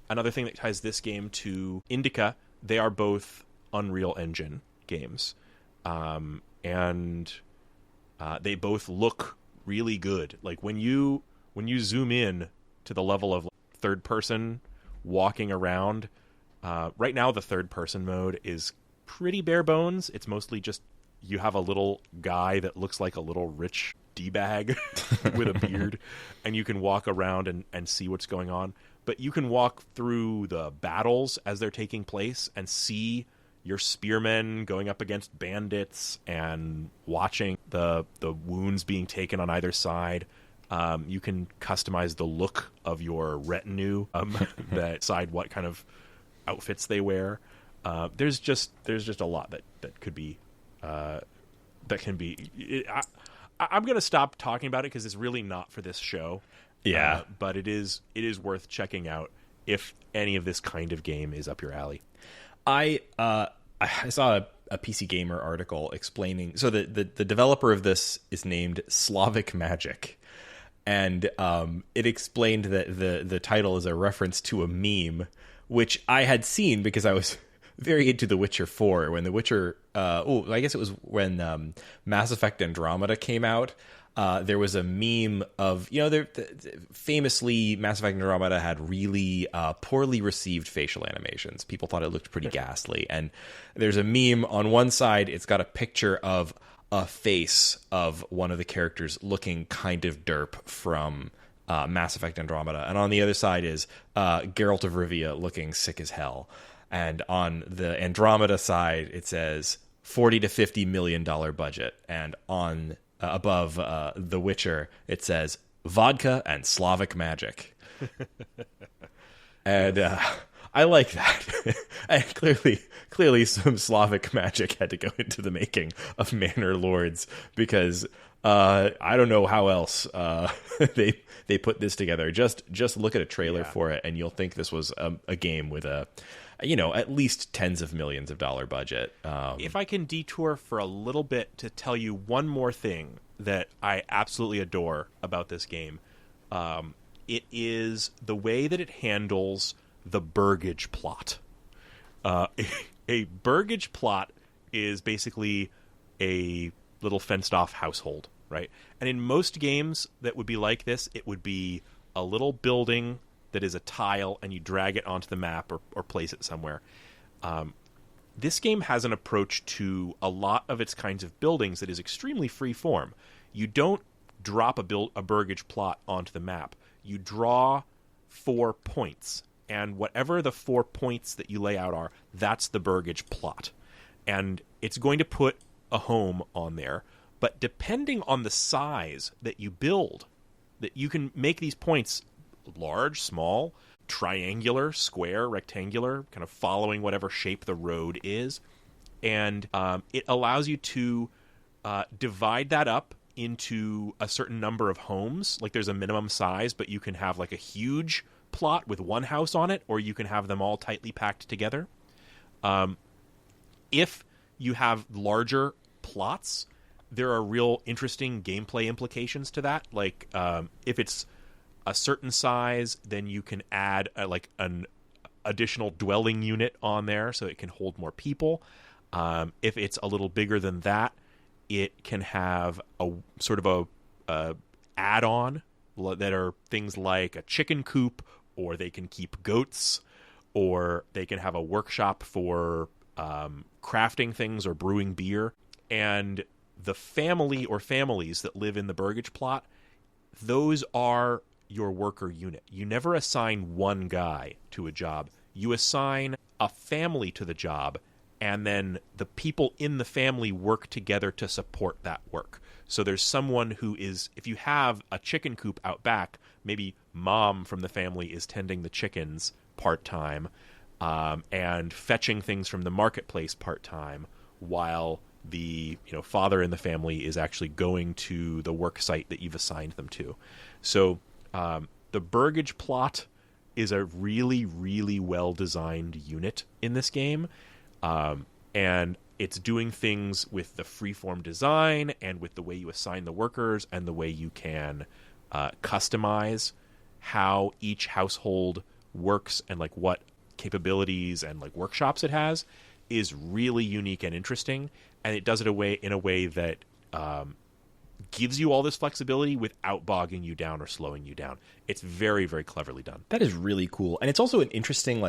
S2: another thing that ties this game to Indika. They are both Unreal Engine games, and they both look really good. Like when you zoom in to the level of third person walking around, right now the third person mode is pretty bare bones. It's mostly just you have a little guy that looks like a little rich D-bag with a beard, and you can walk around and see what's going on. But you can walk through the battles as they're taking place and see your spearmen going up against bandits and watching the wounds being taken on either side. You can customize the look of your retinue that decide what kind of outfits they wear. There's just a lot that could be that can be. I'm going to stop talking about it because it's really not for this show.
S1: Yeah,
S2: but it is worth checking out if any of this kind of game is up your alley.
S1: I saw a PC Gamer article explaining. So the developer of this is named Slavic Magic, and it explained that the title is a reference to a meme, which I had seen because I was very into The Witcher 4 when The Witcher. I guess it was when Mass Effect Andromeda came out. There was a meme of, famously Mass Effect Andromeda had really poorly received facial animations. People thought it looked pretty ghastly. And there's a meme on one side, it's got a picture of a face of one of the characters looking kind of derp from Mass Effect Andromeda. And on the other side is Geralt of Rivia looking sick as hell. And on the Andromeda side, it says $40 to $50 million budget. And on above The Witcher, it says vodka and Slavic magic. And I like that. And clearly some Slavic magic had to go into the making of Manor Lords, because I don't know how else they put this together. Just look at a trailer for it and you'll think this was a game with a at least tens of millions of dollar budget.
S2: If I can detour for a little bit to tell you one more thing that I absolutely adore about this game, it is the way that it handles the burgage plot. A burgage plot is basically a little fenced-off household, right? And in most games that would be like this, it would be a little building that is a tile, and you drag it onto the map or place it somewhere. This game has an approach to a lot of its kinds of buildings that is extremely free form. You don't drop a burgage plot onto the map. You draw 4 points, and whatever the 4 points that you lay out are, that's the burgage plot. And it's going to put a home on there, but depending on the size that you build, that you can make these points large, small, triangular, square, rectangular, kind of following whatever shape the road is. And it allows you to divide that up into a certain number of homes. Like there's a minimum size, but you can have like a huge plot with one house on it, or you can have them all tightly packed together. If you have larger plots, there are real interesting gameplay implications to that. Like if it's a certain size, then you can add an additional dwelling unit on there so it can hold more people. If it's a little bigger than that, it can have a sort of a add-on that are things like a chicken coop, or they can keep goats, or they can have a workshop for crafting things or brewing beer. And the family or families that live in the burgage plot, those are your worker unit. You never assign one guy to a job. You assign a family to the job, and then the people in the family work together to support that work. So there's someone who is, if you have a chicken coop out back, maybe mom from the family is tending the chickens part-time and fetching things from the marketplace part-time, while the father in the family is actually going to the work site that you've assigned them to. So the burgage plot is a really, really well-designed unit in this game. And it's doing things with the freeform design and with the way you assign the workers and the way you can customize how each household works and like what capabilities and like workshops it has is really unique and interesting. And it does it in a way that gives you all this flexibility without bogging you down or slowing you down. It's very, very cleverly done.
S1: That is really cool. And it's also an interesting,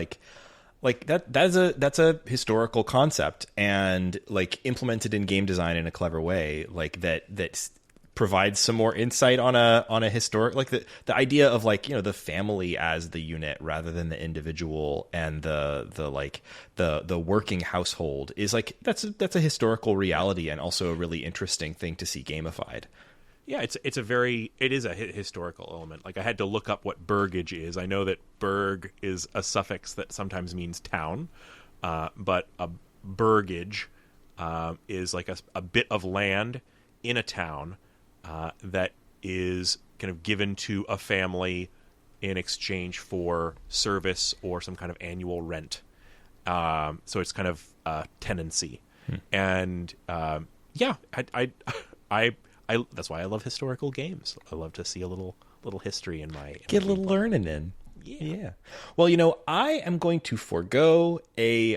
S1: Like that's a historical concept, and like implemented in game design in a clever way, like that provides some more insight on a historic, like the idea of like, the family as the unit rather than the individual, and the working household is like that's a historical reality, and also a really interesting thing to see gamified.
S2: Yeah, it is a historical element. Like, I had to look up what burgage is. I know that burg is a suffix that sometimes means town, but a burgage is like a bit of land in a town that is kind of given to a family in exchange for service or some kind of annual rent. So it's kind of tenancy, and yeah, I that's why I love historical games. I love to see a little history in my
S1: get a little learning in.
S2: Yeah.
S1: Well, I am going to forego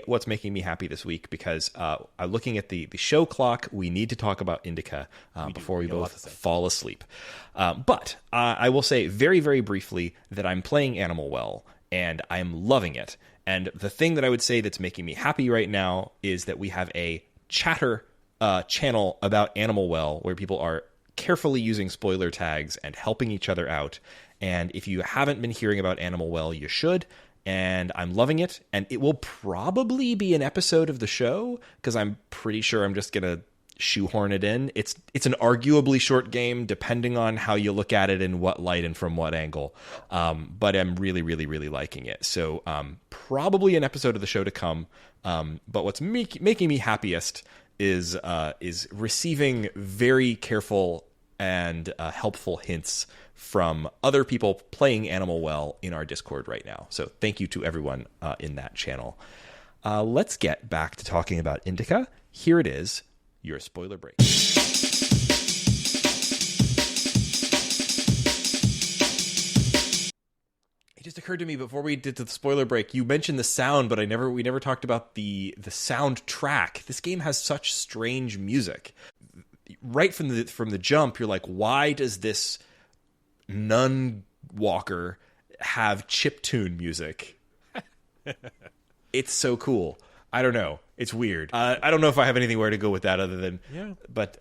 S1: what's making me happy this week, because I'm looking at the show clock. We need to talk about Indika before we both fall asleep. But I will say very, very briefly that I'm playing Animal Well, and I'm loving it. And the thing that I would say that's making me happy right now is that we have a chatter channel about Animal Well, where people are carefully using spoiler tags and helping each other out. And if you haven't been hearing about Animal Well, you should. And I'm loving it. And it will probably be an episode of the show, because I'm pretty sure I'm just going to shoehorn it in. It's an arguably short game, depending on how you look at it, in what light and from what angle. But I'm really, really, really liking it. So probably an episode of the show to come. But what's making me happiest is receiving very careful and helpful hints from other people playing Animal Well in our Discord right now. So thank you to everyone in that channel. Let's get back to talking about Indika. Here it is, your spoiler break. It just occurred to me before we did the spoiler break, you mentioned the sound, but we never talked about the soundtrack. This game has such strange music. Right from the jump, you're like, why does this nun walker have chiptune music? It's so cool. I don't know. It's weird. I don't know if I have anywhere to go with that other than, but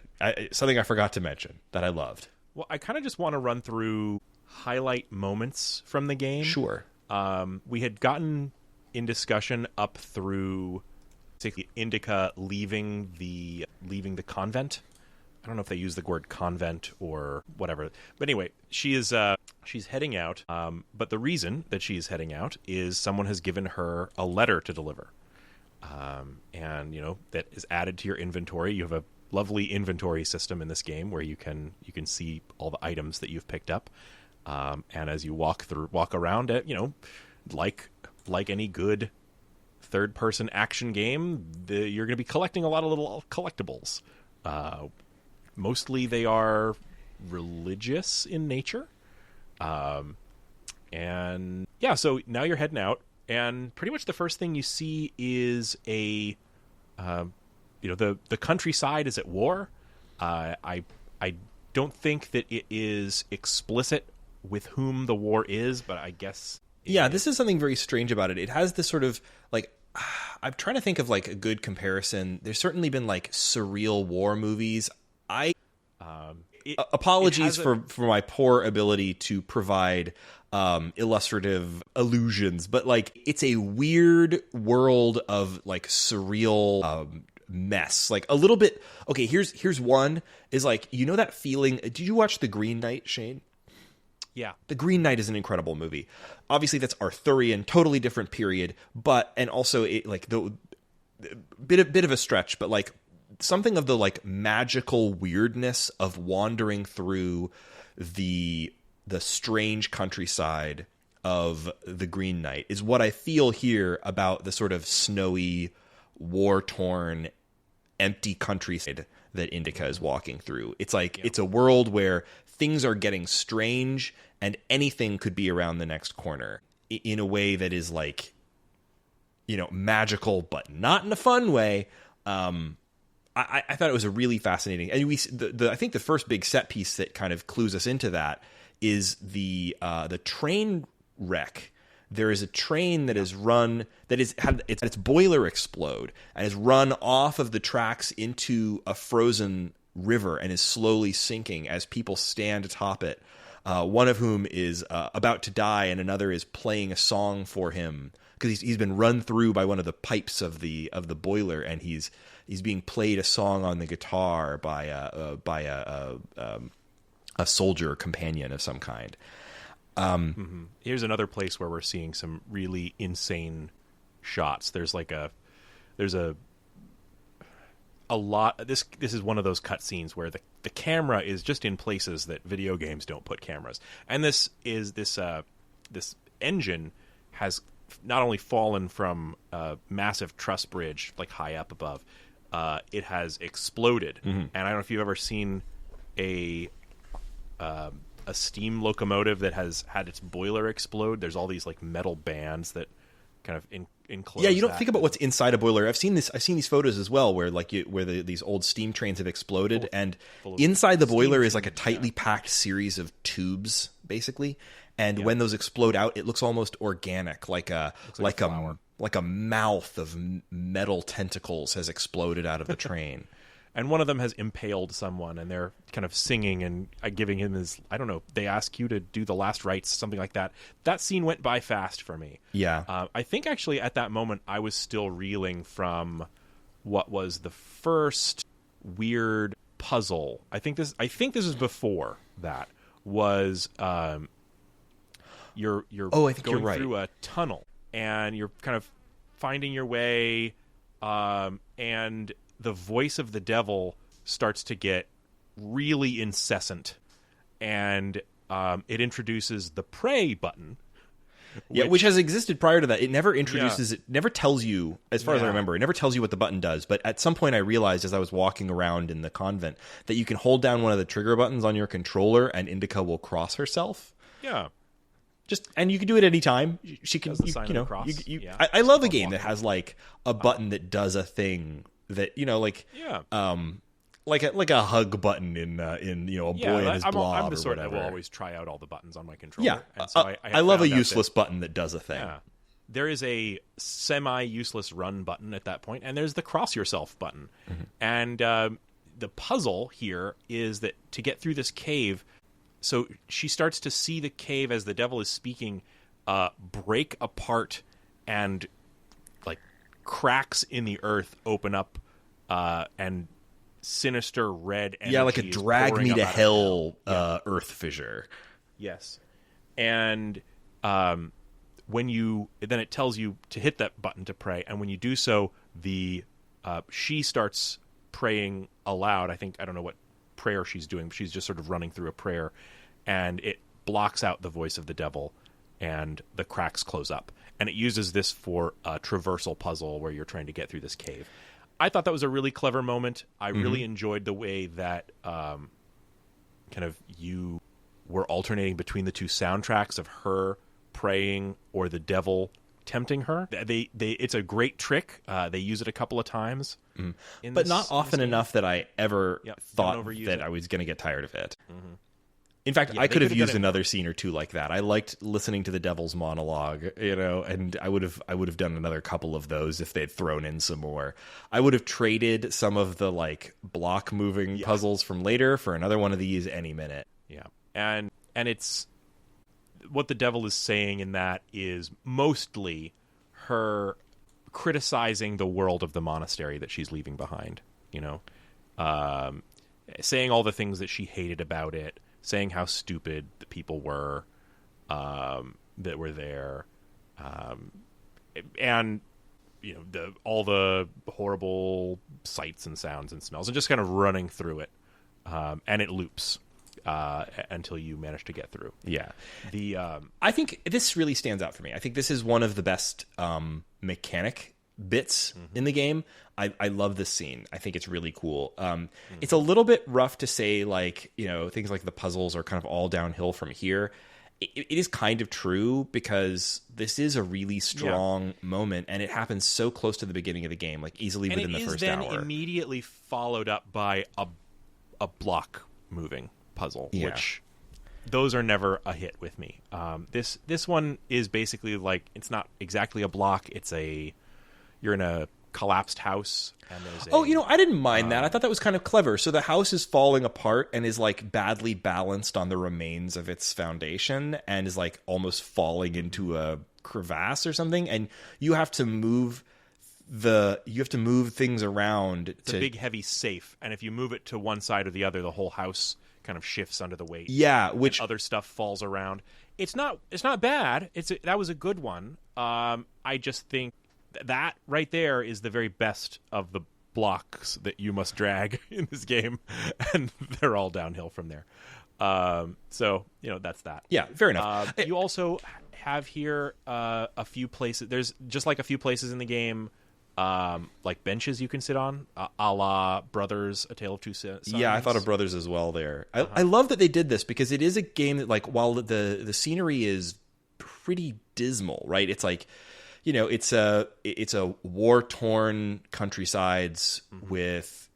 S1: something I forgot to mention that I loved.
S2: Well, I kind of just want to run through highlight moments from the game.
S1: Sure.
S2: We had gotten in discussion up through Indika leaving the convent. I don't know if they use the word convent or whatever, but anyway, she's heading out. But the reason that she's heading out is someone has given her a letter to deliver, and that is added to your inventory. You have a lovely inventory system in this game where you can see all the items that you've picked up, and as you walk around it, like any good third-person action game, you're going to be collecting a lot of little collectibles. Mostly they are religious in nature. And yeah, so now you're heading out, and pretty much the first thing you see is the countryside is at war. I don't think that it is explicit with whom the war is, but I guess...
S1: this is something very strange about it. It has this sort of, like... I'm trying to think of, like, a good comparison. There's certainly been, like, surreal war movies. Apologies for my poor ability to provide illustrative allusions, but, like, it's a weird world of, like, surreal mess. Like, a little bit... Okay, here's one, is, like, that feeling... Did you watch The Green Knight, Shane?
S2: Yeah.
S1: The Green Knight is an incredible movie. Obviously, that's Arthurian, totally different period, and also it, like, the bit of a stretch, but, like, something of the, like, magical weirdness of wandering through the strange countryside of The Green Knight is what I feel here about the sort of snowy, war-torn, empty countryside that Indika is walking through. It's like, it's a world where things are getting strange and anything could be around the next corner in a way that is, like, magical, but not in a fun way. I thought it was a really fascinating, and I think the first big set piece that kind of clues us into that is the train wreck there is a train that is run, that is had its boiler explode and is run off of the tracks into a frozen river and is slowly sinking as people stand atop it. One of whom is about to die, and another is playing a song for him because he's been run through by one of the pipes of the boiler, and he's being played a song on the guitar by a soldier companion of some kind.
S2: Here's another place where we're seeing some really insane shots. There's a lot. This is one of those cutscenes where the camera is just in places that video games don't put cameras. And this engine has not only fallen from a massive truss bridge like high up above, it has exploded. And I don't know if you've ever seen a steam locomotive that has had its boiler explode. There's all these like metal bands that kind of enclose.
S1: Yeah, you don't think about what's inside a boiler. I've seen these photos as well, where these old steam trains have exploded, and inside the boiler is like a tightly packed series of tubes, basically. And when those explode out, it looks almost organic, like a mouth of metal tentacles has exploded out of the train.
S2: And one of them has impaled someone, and they're kind of singing and giving him his, I don't know, they ask you to do the last rites, something like that. That scene went by fast for me.
S1: Yeah.
S2: I think actually at that moment I was still reeling from what was the first weird puzzle. I think this is before that was you're
S1: I think
S2: going
S1: you're right.
S2: through a tunnel, and you're kind of finding your way, and the voice of the devil starts to get really incessant, and it introduces the pray button.
S1: Which has existed prior to that. It never introduces it, never tells you, as far as I remember, it never tells you what the button does. But at some point I realized as I was walking around in the convent that you can hold down one of the trigger buttons on your controller and Indika will cross herself.
S2: Yeah.
S1: And you can do it any time. She can, I love a game that has like a button that does a thing that, like a hug button in a boy and his blob.
S2: I'm the
S1: or
S2: sort
S1: whatever.
S2: that will always try out all the buttons on my controller.
S1: Yeah,
S2: and so
S1: I love a useless button that does a thing.
S2: Yeah. There is a semi-useless run button at that point, and there's the cross yourself button. And the puzzle here is that to get through this cave, so she starts to see the cave as the devil is speaking break apart, and like cracks in the earth open up, and sinister red energy.
S1: Yeah, like a drag me to hell earth fissure.
S2: Yes. And then it tells you to hit that button to pray, and when you do so, she starts praying aloud. I don't know what prayer she's doing. She's just sort of running through a prayer, and it blocks out the voice of the devil, and the cracks close up. And it uses this for a traversal puzzle where you're trying to get through this cave. I thought that was a really clever moment. I really enjoyed the way that kind of you were alternating between the two soundtracks of her praying or the devil tempting her. It's a great trick. They use it a couple of times. But not often enough that I ever thought that I was going to get tired of it. In fact, I could have used another scene or two like that. I liked listening to the devil's monologue, and I would have done another couple of those if they'd thrown in some more. I would have traded some of the like block moving puzzles from later for another one of these any minute. Yeah. And it's what the devil is saying in that is mostly her criticizing the world of the monastery that she's leaving behind, saying all the things that she hated about it, saying how stupid the people were that were there, and all the horrible sights and sounds and smells, and just kind of running through it, and it loops until you manage to get through.
S1: Yeah, I think this really stands out for me. I think this is one of the best mechanic bits in the game. I love this scene. I think it's really cool. It's a little bit rough to say, like, things like the puzzles are kind of all downhill from here. It is kind of true because this is a really strong moment, and it happens so close to the beginning of the game, like easily within the first hour.
S2: And it is then immediately followed up by a block moving puzzle, which those are never a hit with me. This one is basically like, it's not exactly a block. You're in a collapsed house, and there's
S1: I didn't mind that. I thought that was kind of clever. So the house is falling apart and is like badly balanced on the remains of its foundation and is like almost falling into a crevasse or something, and you have to move things around.
S2: It's a big heavy safe, and if you move it to one side or the other, the whole house kind of shifts under the weight.
S1: Yeah, which
S2: and other stuff falls around. It's not bad. That was a good one. I just think that right there is the very best of the blocks that you must drag in this game, and they're all downhill from there. So that's that.
S1: Yeah, fair enough.
S2: You also have here a few places. There's just like a few places in the game, like benches you can sit on, a la Brothers: A Tale of Two Sons.
S1: Yeah, I thought of Brothers as well there. I love that they did this, because it is a game that, like, while the scenery is pretty dismal, right? It's like, it's a war-torn countrysides with,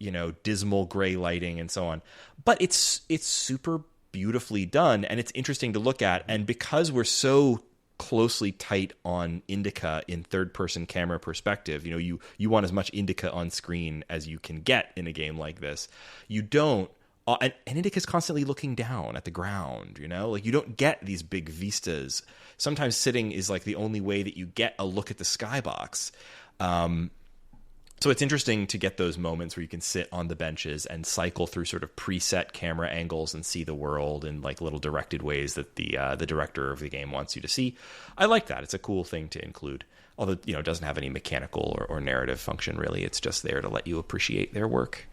S1: dismal gray lighting and so on. But it's super beautifully done, and it's interesting to look at. And because we're so closely tight on Indika in third-person camera perspective, you want as much Indika on screen as you can get in a game like this. You don't, and Indika's constantly looking down at the ground, like you don't get these big vistas. Sometimes sitting is like the only way that you get a look at the skybox. So it's interesting to get those moments where you can sit on the benches and cycle through sort of preset camera angles and see the world in like little directed ways that the director of the game wants you to see. I like that. It's a cool thing to include. Although, it doesn't have any mechanical or narrative function, really. It's just there to let you appreciate their work.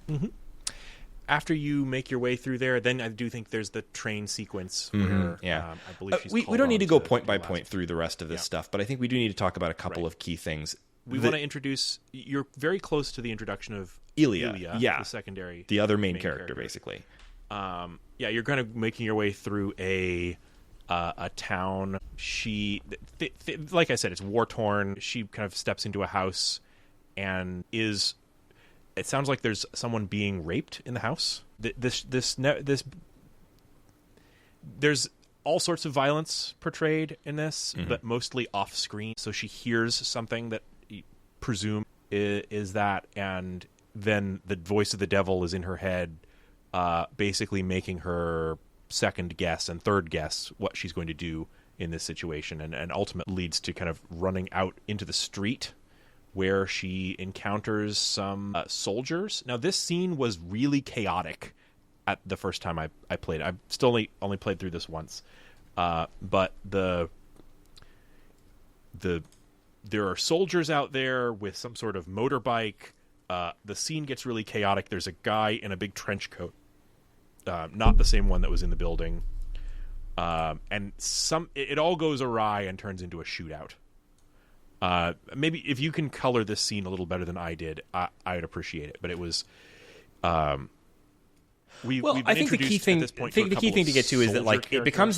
S2: Mm-hmm. After you make your way through there, then I do think there's the train sequence where I believe she's
S1: we don't need to go point by point through the rest of this stuff, but I think we do need to talk about a couple of key things.
S2: We want to introduce... You're very close to the introduction of
S1: Ilya,
S2: the secondary...
S1: The other main character, basically.
S2: You're kind of making your way through a town. She... like I said, it's war-torn. She kind of steps into a house and is... It sounds like there's someone being raped in the house. There's all sorts of violence portrayed in this, but mostly off-screen. So she hears something that presume is that, and then the voice of the devil is in her head, basically making her second guess and third guess what she's going to do in this situation, and ultimately leads to kind of running out into the street where she encounters some soldiers. Now, this scene was really chaotic at the first time I played. I've still only played through this once, but there are soldiers out there with some sort of motorbike. The scene gets really chaotic. There's a guy in a big trench coat, not the same one that was in the building, and it all goes awry and turns into a shootout. Maybe if you can color this scene a little better than I did, I would appreciate it. But it was. I
S1: think the key thing to get to is that like it becomes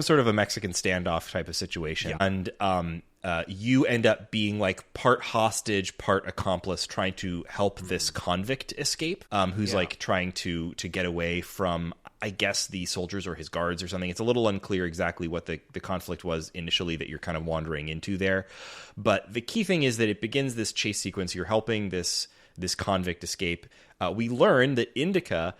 S1: sort of a Mexican standoff type of situation, and you end up being like part hostage, part accomplice, trying to help this convict escape, who's like trying to get away from, I guess, the soldiers or his guards or something. It's a little unclear exactly what the conflict was initially that you're kind of wandering into there. But the key thing is that it begins this chase sequence. You're helping this convict escape. We learn that Indika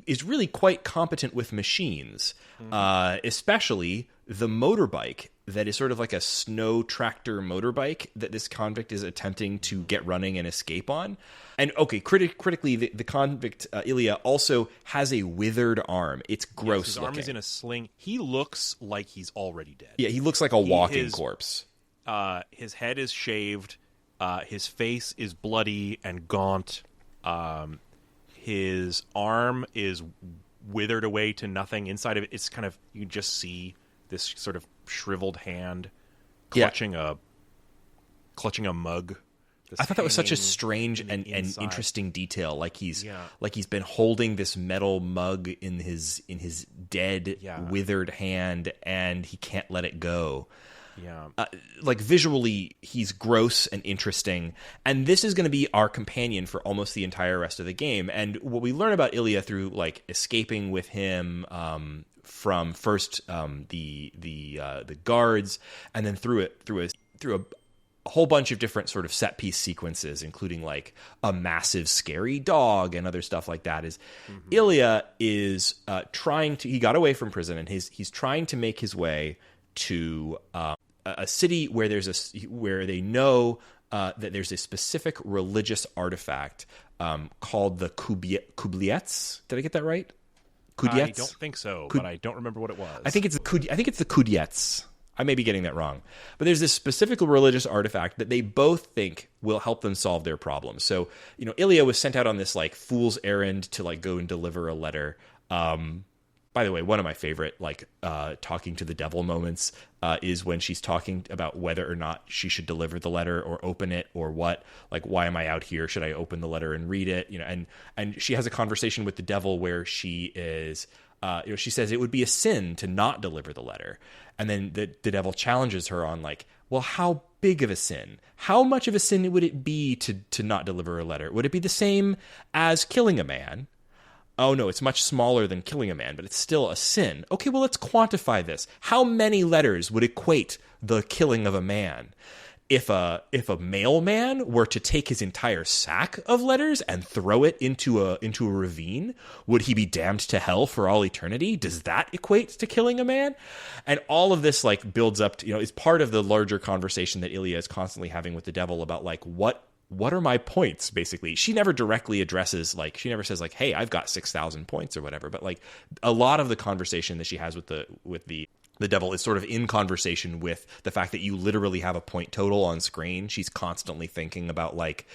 S1: is really quite competent with machines, especially the motorbike that is sort of like a snow tractor motorbike that this convict is attempting to get running and escape on. And critically, the convict Ilya also has a withered arm. It's gross.
S2: His arm is in a sling. He looks like he's already dead.
S1: Yeah, he looks like a walking corpse.
S2: His head is shaved. His face is bloody and gaunt. His arm is withered away to nothing. Inside of it, it's kind of, you just see this sort of shriveled hand clutching a mug.
S1: I thought that was such a strange and interesting detail. Like he's been holding this metal mug in his dead withered hand, and he can't let it go.
S2: Yeah.
S1: Like visually, he's gross and interesting, and this is going to be our companion for almost the entire rest of the game. And what we learn about Ilya through like escaping with him from first the guards, and then through a whole bunch of different sort of set piece sequences, including like a massive scary dog and other stuff like that. Is Ilya is he got away from prison, and he's trying to make his way to a city where where they know that there's a specific religious artifact called the Kubliets. Did I get that right? Kudiets?
S2: I don't think so, but I don't remember what it was.
S1: I think it's the Kudiets. I may be getting that wrong. But there's this specific religious artifact that they both think will help them solve their problems. So, Ilya was sent out on this like fool's errand to like go and deliver a letter. By the way, one of my favorite talking to the devil moments is when she's talking about whether or not she should deliver the letter or open it or what. Like, why am I out here? Should I open the letter and read it? And she has a conversation with the devil where she is, she says it would be a sin to not deliver the letter. And then the devil challenges her on like, well, how big of a sin? How much of a sin would it be to not deliver a letter? Would it be the same as killing a man? Oh, no, it's much smaller than killing a man, but it's still a sin. Okay, well, let's quantify this. How many letters would equate the killing of a man? If a mailman were to take his entire sack of letters and throw it into a ravine, would he be damned to hell for all eternity? Does that equate to killing a man? And all of this like builds up to, is part of the larger conversation that Ilya is constantly having with the devil about like what are my points, basically. She never directly addresses, like, she never says, like, hey, I've got 6,000 points or whatever. But, like, a lot of the conversation that she has with the devil is sort of in conversation with the fact that you literally have a point total on screen. She's constantly thinking about, like,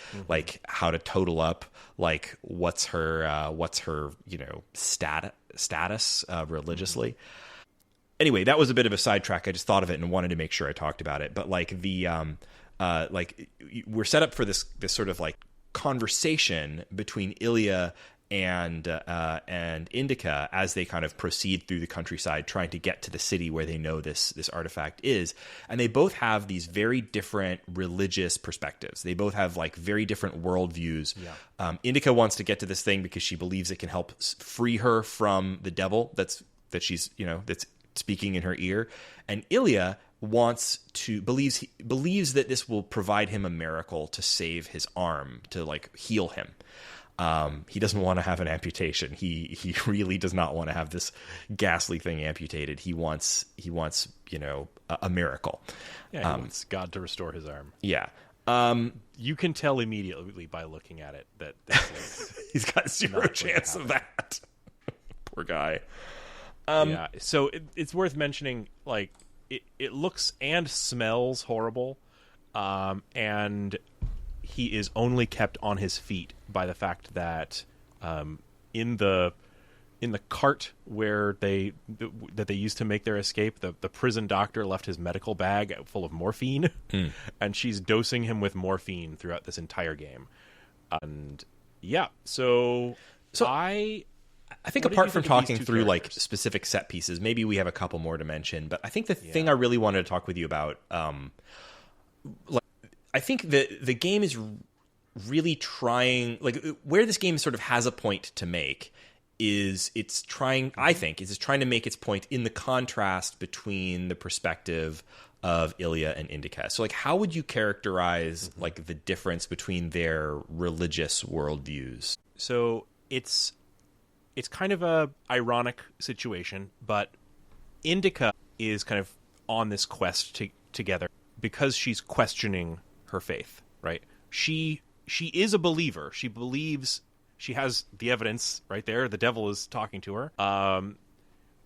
S1: how to total up, like, what's her status religiously. Anyway, that was a bit of a sidetrack. I just thought of it and wanted to make sure I talked about it. But, like, we're set up for this sort of like conversation between Ilya and Indika as they kind of proceed through the countryside, trying to get to the city where they know this artifact is. And they both have these very different religious perspectives. They both have like very different worldviews. Yeah. Indika wants to get to this thing because she believes it can help free her from the devil that's speaking in her ear. And Ilya believes that this will provide him a miracle to save his arm, to like heal him. He doesn't want to have an amputation. He really does not want to have this ghastly thing amputated. He wants a miracle.
S2: Yeah, he wants God to restore his arm.
S1: Yeah.
S2: You can tell immediately by looking at it that this is
S1: he's got zero chance of that. Poor guy.
S2: Yeah. So it's worth mentioning, like, it looks and smells horrible, and he is only kept on his feet by the fact that in the cart where they used to make their escape, the prison doctor left his medical bag full of morphine, and she's dosing him with morphine throughout this entire game. And yeah, so I think apart from talking through like specific set pieces, maybe we have a couple more to mention. But I think the thing I really wanted to talk with you about, I think the game is really trying, like, where this game sort of has a point to make is it's trying to make its point in the contrast between the perspective of Ilya and Indika. So, like, how would you characterize like the difference between their religious worldviews? So it's kind of a ironic situation, but Indika is kind of on this quest together because she's questioning her faith, right? She is a believer. She believes, she has the evidence right there. The devil is talking to her.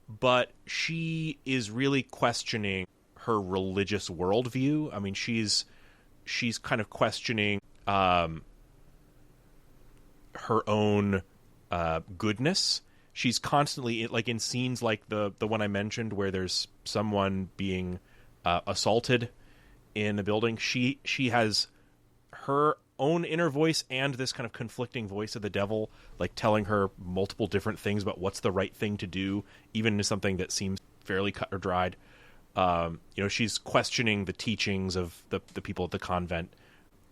S2: But she is really questioning her religious worldview. I mean, she's kind of questioning her own goodness. She's constantly, like, in scenes like the one I mentioned where there's someone being assaulted in a building. She has her own inner voice and this kind of conflicting voice of the devil, like, telling her multiple different things about what's the right thing to do, even to something that seems fairly cut or dried. She's questioning the teachings of the people at the convent.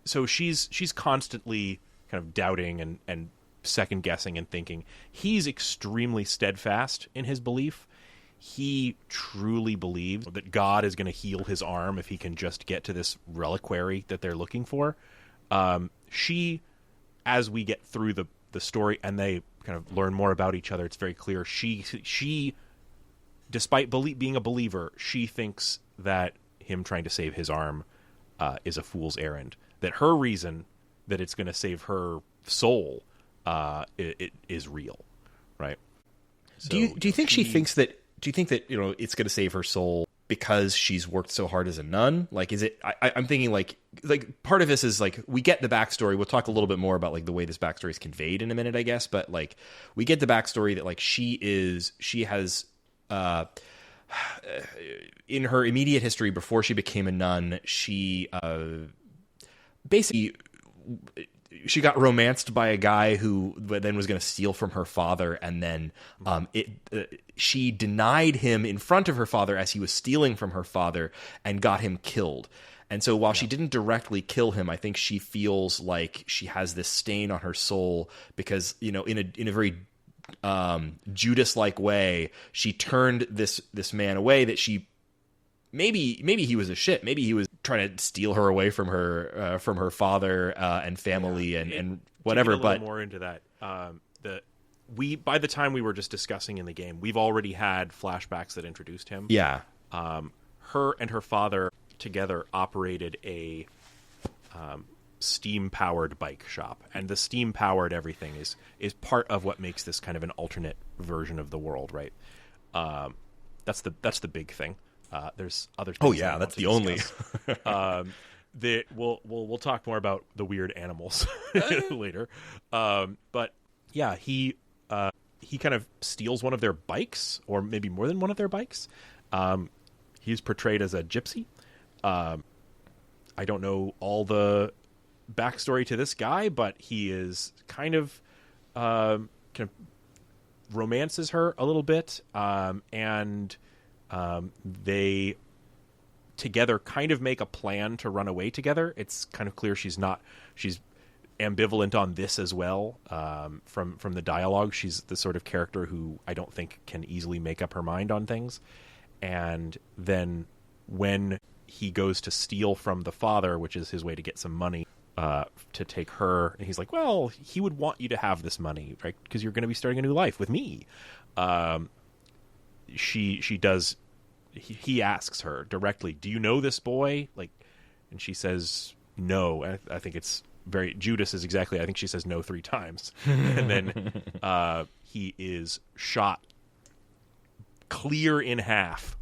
S2: So she's constantly kind of doubting and second guessing and thinking. He's extremely steadfast in his belief. He truly believes that God is going to heal his arm if he can just get to this reliquary that they're looking for. She, as we get through the story and they kind of learn more about each other, it's very clear she despite being a believer, she thinks that him trying to save his arm is a fool's errand. That her reason that it's going to save her soul it is real, right? So,
S1: do you think she thinks that? Do you think that it's going to save her soul because she's worked so hard as a nun? Like, is it? I'm thinking like part of this is like we get the backstory. We'll talk a little bit more about like the way this backstory is conveyed in a minute, I guess. But like we get the backstory that like she has. In her immediate history before she became a nun, she basically she got romanced by a guy who then was going to steal from her father, and then she denied him in front of her father as he was stealing from her father and got him killed. And so while she didn't directly kill him, I think she feels like she has this stain on her soul because in a very Judas-like way, she turned this man away that she maybe he was a shit. Maybe he was trying to steal her away from her father and family and whatever.
S2: To get a little more into that, by the time we were just discussing in the game, we've already had flashbacks that introduced him.
S1: Yeah,
S2: her and her father together operated a steam-powered bike shop, and the steam-powered everything is part of what makes this kind of an alternate version of the world, right? That's the big thing. There's other things.
S1: Oh yeah, that's the only.
S2: We'll talk more about the weird animals later. But yeah, he kind of steals one of their bikes, or maybe more than one of their bikes. He's portrayed as a gypsy. I don't know all the backstory to this guy, but he is kind of romances her a little bit, and they together kind of make a plan to run away together. It's kind of clear she's ambivalent on this as well. From the dialogue, she's the sort of character who I don't think can easily make up her mind on things. And then when he goes to steal from the father, which is his way to get some money to take her, and he's like, well, he would want you to have this money, right? Because you're going to be starting a new life with me. He asks her directly, do you know this boy? And she says no. I think it's very Judas is exactly. I think she says no 3 times, and then he is shot clear in half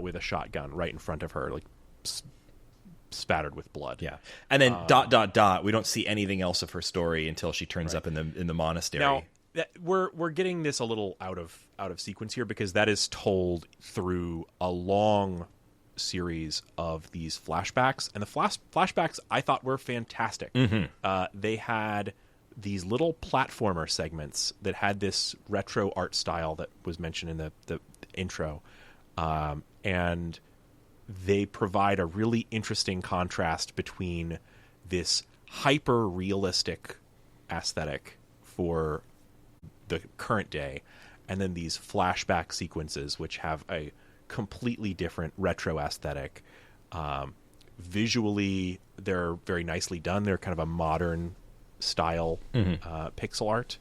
S2: with a shotgun right in front of her, spattered with blood.
S1: Yeah, and then ... We don't see anything else of her story until she turns up in the monastery.
S2: Now we're getting this a little out of sequence here, because that is told through a long series of these flashbacks, and the flashbacks I thought were fantastic.
S1: Mm-hmm.
S2: They had these little platformer segments that had this retro art style that was mentioned in the intro, and they provide a really interesting contrast between this hyper realistic aesthetic for the current day and then these flashback sequences which have a completely different retro aesthetic. Visually, they're very nicely done. They're kind of a modern style pixel art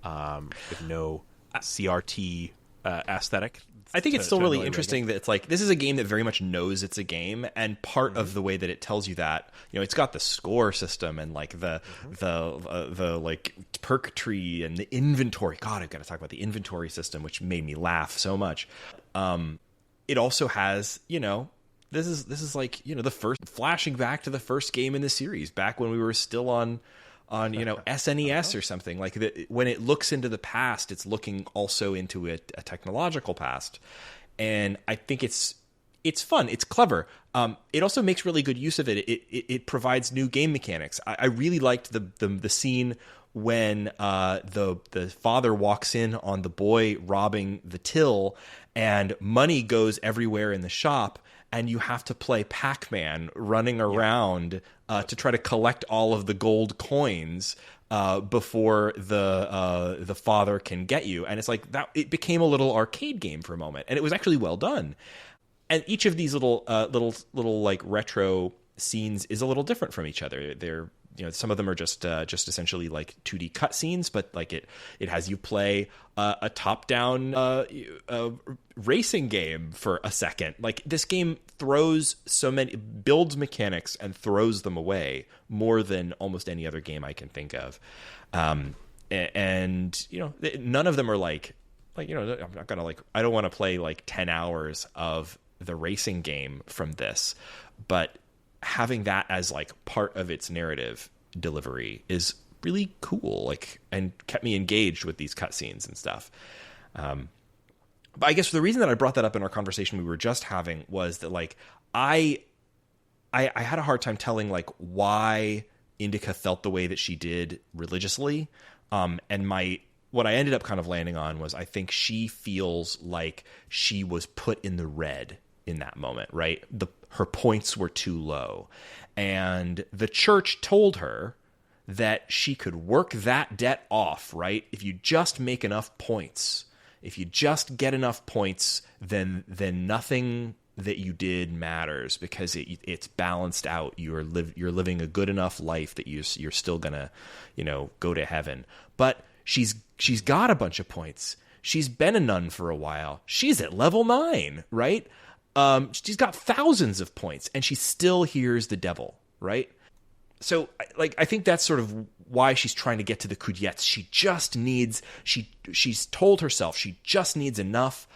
S2: with no CRT aesthetic.
S1: I think it's still really interesting that it's like this is a game that very much knows it's a game, and part of the way that it tells you that, it's got the score system and like the like perk tree and the inventory. God, I've got to talk about the inventory system, which made me laugh so much. It also has, this is like, the first flashing back to the first game in the series, back when we were still on SNES or something. Like when it looks into the past, it's looking also into a technological past. And I think it's it's fun. It's clever. It also makes really good use of it. It provides new game mechanics. I really liked the scene when the father walks in on the boy robbing the till, and money goes everywhere in the shop, and you have to play Pac-Man running around to try to collect all of the gold coins before the father can get you. And it's like that. It became a little arcade game for a moment, and it was actually well done. And each of these little like retro scenes is a little different from each other. They're, some of them are just essentially like 2D cutscenes, but like it has you play a top-down racing game for a second. Like, this game builds mechanics and throws them away more than almost any other game I can think of. And none of them are like I'm not gonna I don't want to play like 10 hours of the racing game from this, but having that as like part of its narrative delivery is really cool, and kept me engaged with these cutscenes and stuff. But I guess the reason that I brought that up in our conversation we were just having was that I had a hard time telling why Indika felt the way that she did religiously. And what I ended up kind of landing on was I think she feels like she was put in the red in that moment, right? Her points were too low. And the church told her that she could work that debt off, right? If you just make enough points, if you just get enough points, then nothing that you did matters, because it's balanced out. You're living a good enough life that you're still gonna, go to heaven. But she's got a bunch of points. She's been a nun for a while. She's at level 9, right? She's got thousands of points, and she still hears the devil, right? So, I think that's sort of why she's trying to get to the Kudyets. She's told herself she just needs enough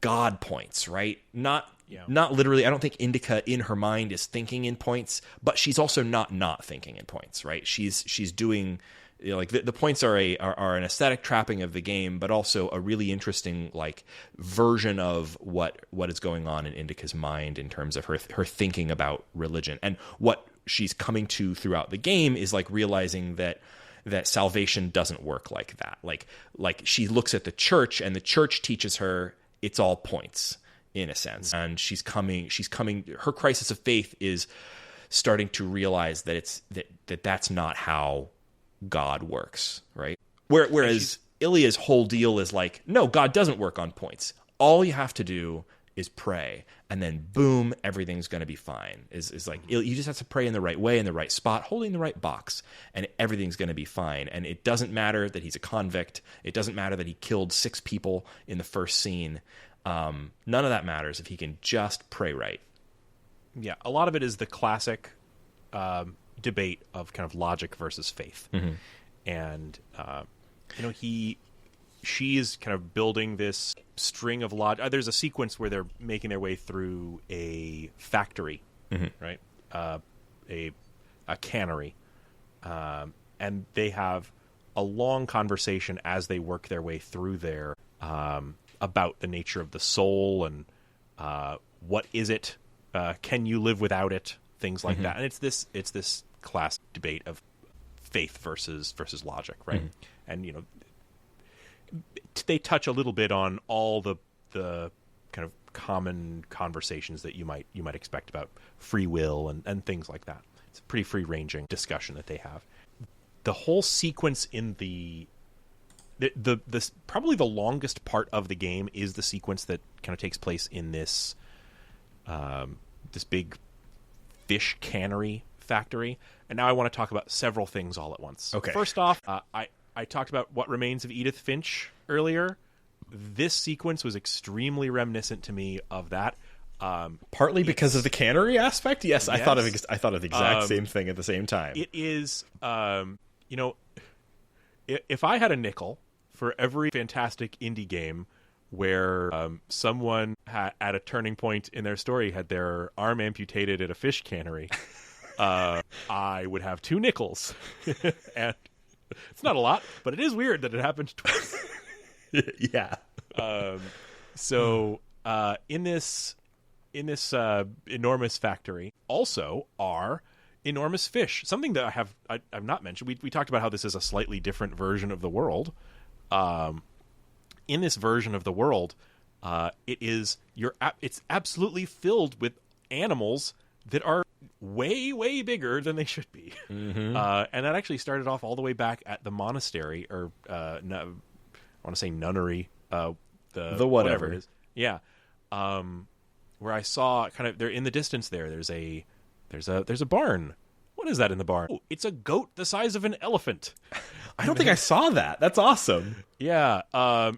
S1: God points, right? Not literally. I don't think Indika in her mind is thinking in points, but she's also not thinking in points, right? She's doing. The points are an aesthetic trapping of the game, but also a really interesting version of what is going on in Indika's mind in terms of her thinking about religion. And what she's coming to throughout the game is realizing that salvation doesn't work like that. Like she looks at the church, and the church teaches her it's all points in a sense. And she's coming, her crisis of faith is starting to realize that that's not how God works, right? Whereas Ilya's whole deal is no, God doesn't work on points. All you have to do is pray, and then boom, everything's going to be fine. Is you just have to pray in the right way, in the right spot, holding the right box, and everything's going to be fine. And it doesn't matter that he's a convict. It doesn't matter that he killed 6 people in the first scene. None of that matters if he can just pray right.
S2: Yeah, a lot of it is the classic debate of kind of logic versus faith. Mm-hmm. And she is kind of building this string of logic. There's a sequence where they're making their way through a factory, mm-hmm. right? A cannery, and they have a long conversation as they work their way through there about the nature of the soul and what is it? Can you live without it? Things like mm-hmm. that. And it's this class debate of faith versus logic, right? Mm-hmm. And they touch a little bit on all the kind of common conversations that you might expect about free will and things like that. It's a pretty free-ranging discussion that they have. The whole sequence in the probably the longest part of the game is the sequence that kind of takes place in this this big fish cannery factory. And now I want to talk about several things all at once.
S1: Okay.
S2: First off, I talked about What Remains of Edith Finch earlier. This sequence was extremely reminiscent to me of that.
S1: Partly because of the cannery aspect. Yes, I thought of the exact same thing at the same time.
S2: It is, if I had a nickel for every fantastic indie game where someone at a turning point in their story had their arm amputated at a fish cannery, I would have 2 nickels. And it's not a lot, but it is weird that it happened twice.
S1: Yeah.
S2: So in this in this enormous factory also are enormous fish. Something that I've not mentioned. We talked about how this is a slightly different version of the world. In this version of the world, it's absolutely filled with animals that are way, way bigger than they should be.
S1: Mm-hmm.
S2: And that actually started off all the way back at the monastery, or I want to say nunnery, the whatever it is. Yeah. Where I saw kind of there in the distance there's a barn. What is that in the barn? Oh, it's a goat the size of an elephant.
S1: I don't think I saw that. That's awesome.
S2: Yeah.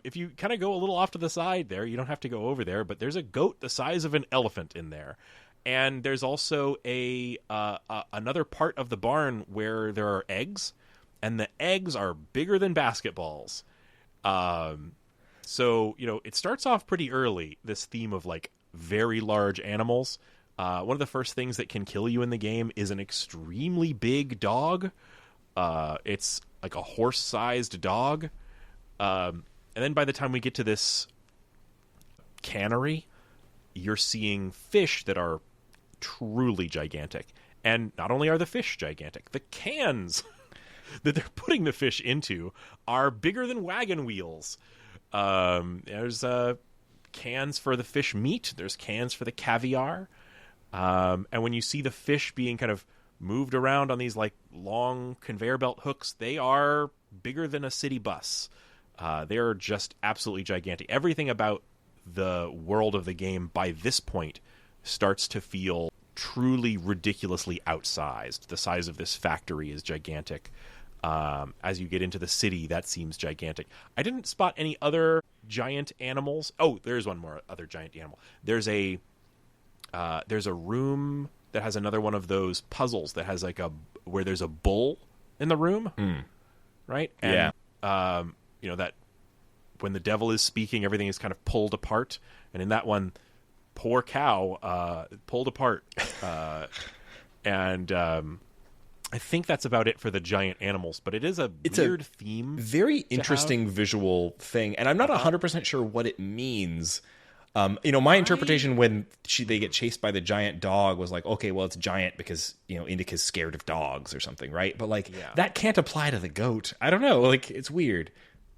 S2: If you kind of go a little off to the side there, you don't have to go over there, but there's a goat the size of an elephant in there. And there's also another part of the barn where there are eggs, and the eggs are bigger than basketballs. So, it starts off pretty early, this theme of like very large animals. One of the first things that can kill you in the game is an extremely big dog. It's like a horse-sized dog. And then by the time we get to this cannery, you're seeing fish that are truly gigantic. And not only are the fish gigantic, the cans that they're putting the fish into are bigger than wagon wheels. There's cans for the fish meat. There's cans for the caviar. And when you see the fish being kind of moved around on these like long conveyor belt hooks, they are bigger than a city bus. They are just absolutely gigantic. Everything about the world of the game by this point starts to feel truly ridiculously outsized. The size of this factory is gigantic. As you get into the city, that seems gigantic. I didn't spot any other giant animals. Oh, there's one more other giant animal. There's a room that has another one of those puzzles that has where there's a bull in the room, right? And,
S1: yeah.
S2: That when the devil is speaking, everything is kind of pulled apart. And in that one, poor cow pulled apart. I think that's about it for the giant animals, but it's a weird theme.
S1: Very interesting visual thing, and I'm not 100% sure what it means. My interpretation when they get chased by the giant dog was like, okay, well, it's giant because, Indika's scared of dogs or something, right? But that can't apply to the goat. I don't know. Like, it's weird.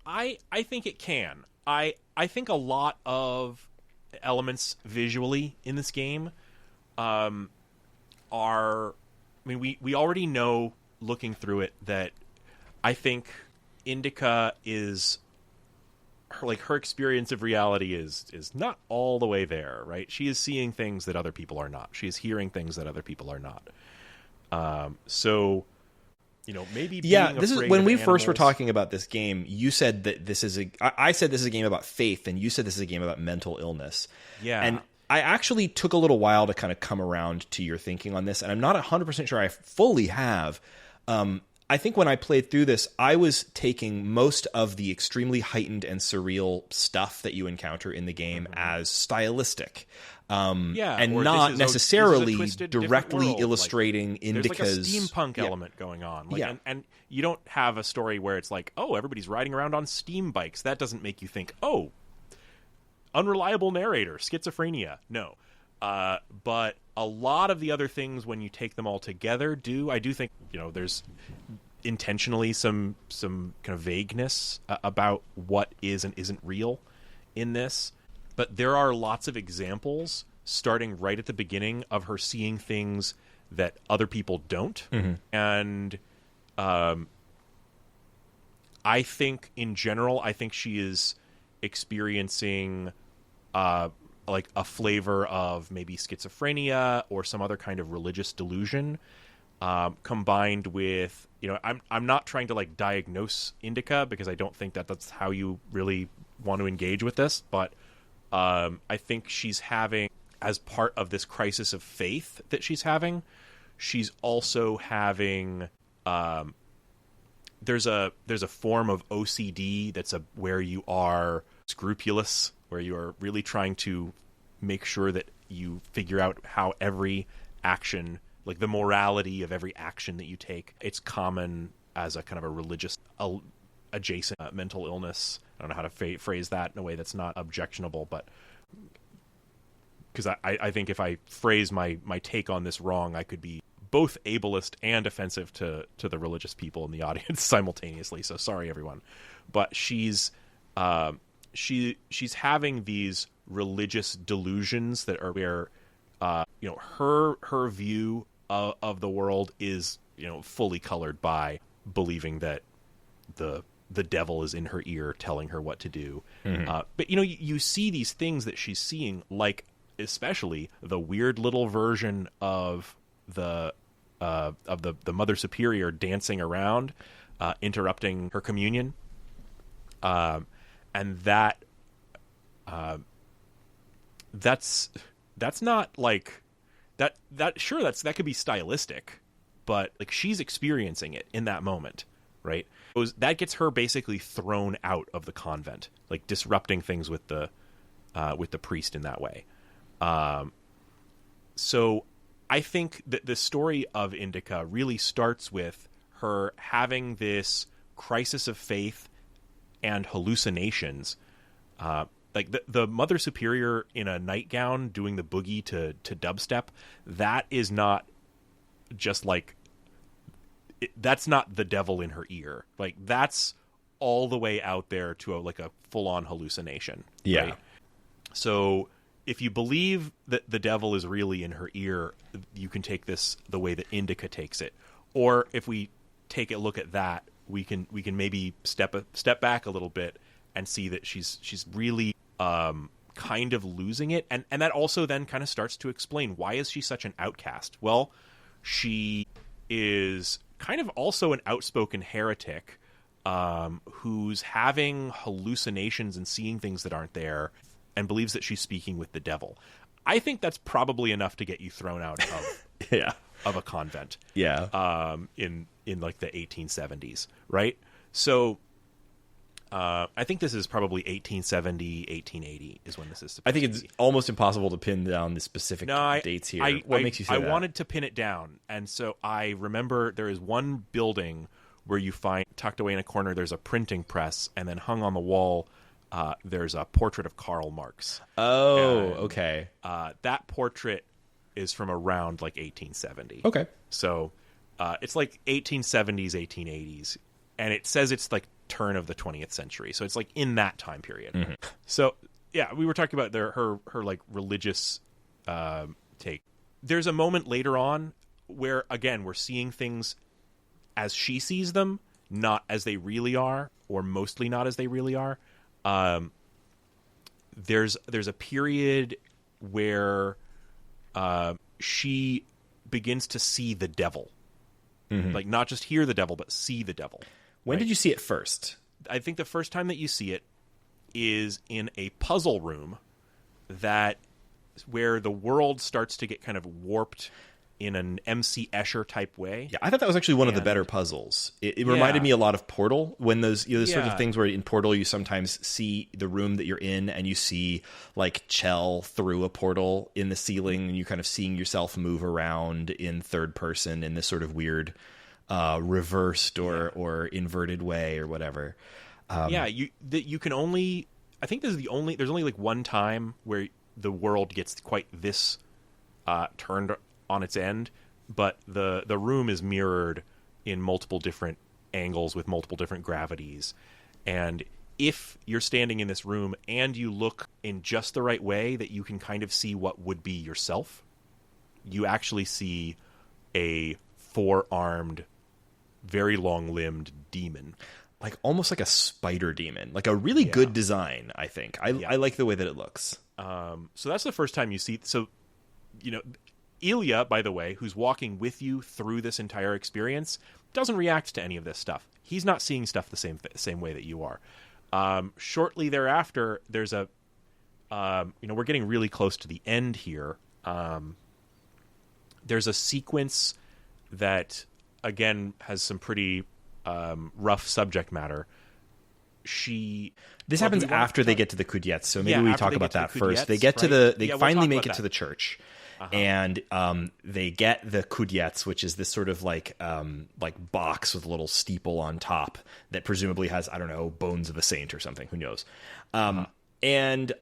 S2: I think it can. I think a lot of elements visually in this game are... I mean, we already know, looking through it, that I think Indika is... her experience of reality is not all the way there, right? She is seeing things that other people are not. She is hearing things that other people are not. Maybe being
S1: this is
S2: afraid
S1: when
S2: of
S1: we
S2: animals...
S1: first were talking about this game. You said that I said this is a game about faith, and you said this is a game about mental illness.
S2: Yeah,
S1: and I actually took a little while to kind of come around to your thinking on this, and I'm not 100% sure I fully have. I think when I played through this, I was taking most of the extremely heightened and surreal stuff that you encounter in the game as stylistic. And not necessarily directly illustrating Indika's...
S2: There's like a steampunk element going on. And you don't have a story where it's like, oh, everybody's riding around on steam bikes. That doesn't make you think, oh, unreliable narrator, schizophrenia. No. But a lot of the other things, when you take them all together, I do think, there's intentionally some kind of vagueness about what is and isn't real in this. But there are lots of examples, starting right at the beginning, of her seeing things that other people don't. Mm-hmm. And I think, in general, she is experiencing... like a flavor of maybe schizophrenia or some other kind of religious delusion, combined with, I'm not trying to like diagnose Indika, because I don't think that's how you really want to engage with this, but I think she's having, as part of this crisis of faith that she's also having, there's a form of OCD that's where you are scrupulous, where you are really trying to make sure that you figure out how every action, like the morality of every action that you take, it's common as a kind of a religious adjacent mental illness. I don't know how to phrase that in a way that's not objectionable, but because I think if I phrase my take on this wrong, I could be both ableist and offensive to the religious people in the audience simultaneously. So sorry, everyone. But she's having these religious delusions that are where her view of the world is fully colored by believing that the devil is in her ear telling her what to do. But you see these things that she's seeing, like especially the weird little version of the Mother Superior dancing around, interrupting her communion, and that's not like that. Sure, that could be stylistic, but like she's experiencing it in that moment, right? That gets her basically thrown out of the convent, like disrupting things with the priest in that way. So I think that the story of Indika really starts with her having this crisis of faith and hallucinations. Like the Mother Superior in a nightgown doing the boogie to dubstep, that is not just like... that's not the devil in her ear. Like, that's all the way out there to a full-on hallucination.
S1: Yeah.
S2: Right? So if you believe that the devil is really in her ear, you can take this the way that Indika takes it. Or if we take a look at that, we can maybe step back a little bit and see that she's really kind of losing it. And that also then kind of starts to explain, why is she such an outcast? Well, she is kind of also an outspoken heretic who's having hallucinations and seeing things that aren't there, and believes that she's speaking with the devil. I think that's probably enough to get you thrown out of of a convent.
S1: Yeah.
S2: In like the 1870s, right? So I think this is probably 1870, 1880 is when this is supposed
S1: I think
S2: to be.
S1: it's almost impossible to pin down the specific dates here. What makes you say that?
S2: I wanted to pin it down, and so I remember there is one building where you find, tucked away in a corner, there's a printing press, and then hung on the wall, there's a portrait of Karl Marx.
S1: Oh, okay.
S2: That portrait is from around like 1870.
S1: Okay.
S2: So it's like 1870s, 1880s, and it says it's like turn of the 20th century. So it's like in that time period. Mm-hmm. So yeah, we were talking about her like religious take. There's a moment later on where, again, we're seeing things as she sees them, not as they really are, or mostly not as they really are. There's a period where she begins to see the devil. Mm-hmm. Like, not just hear the devil, but see the devil.
S1: When did you see it first?
S2: I think the first time that you see it is in a puzzle room where the world starts to get kind of warped in an MC Escher type way.
S1: Yeah, I thought that was actually one of the better puzzles. It reminded me a lot of Portal, when those those sort of things where in Portal you sometimes see the room that you're in and you see like Chell through a portal in the ceiling, and you kind of seeing yourself move around in third person in this sort of weird reversed or inverted way or whatever.
S2: You can only, I think there's only like one time where the world gets quite this turned on its end, but the room is mirrored in multiple different angles with multiple different gravities. And if you're standing in this room and you look in just the right way that you can kind of see what would be yourself, you actually see a four-armed, very long-limbed demon.
S1: Like almost like a spider demon. Like a really good design, I think. I like the way that it looks.
S2: So that's the first time you see... So, Ilya, by the way, who's walking with you through this entire experience, doesn't react to any of this stuff. He's not seeing stuff the same way that you are. Shortly thereafter, there's a... we're getting really close to the end here. There's a sequence that, again, has some pretty rough subject matter.
S1: This happens after they get to the Kudyets, so maybe we talk about that first. They get to they finally make it to the church. And they get the Kudyets, which is this sort of like box with a little steeple on top that presumably has, I don't know, bones of a saint or something. Who knows? And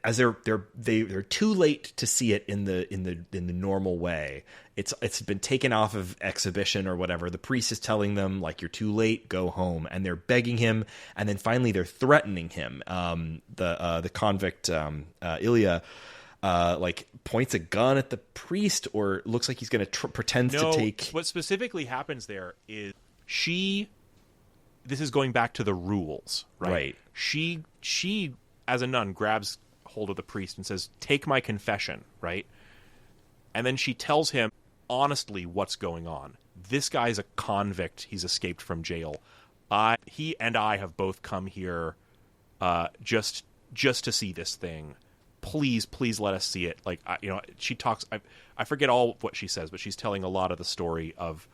S1: as they're too late to see it in the normal way. It's been taken off of exhibition or whatever. The priest is telling them, like, you're too late, go home, and they're begging him, and then finally they're threatening him. The convict Ilya like points a gun at the priest, or looks like he's going to pretend to take.
S2: What specifically happens there is this is going back to the rules, right?
S1: Right.
S2: She as a nun grabs hold of the priest and says, "Take my confession," right? And then she tells him honestly what's going on. This guy's a convict. He's escaped from jail. He and I have both come here just to see this thing. Please let us see it. Like, she talks. I forget all of what she says, but she's telling a lot of the story of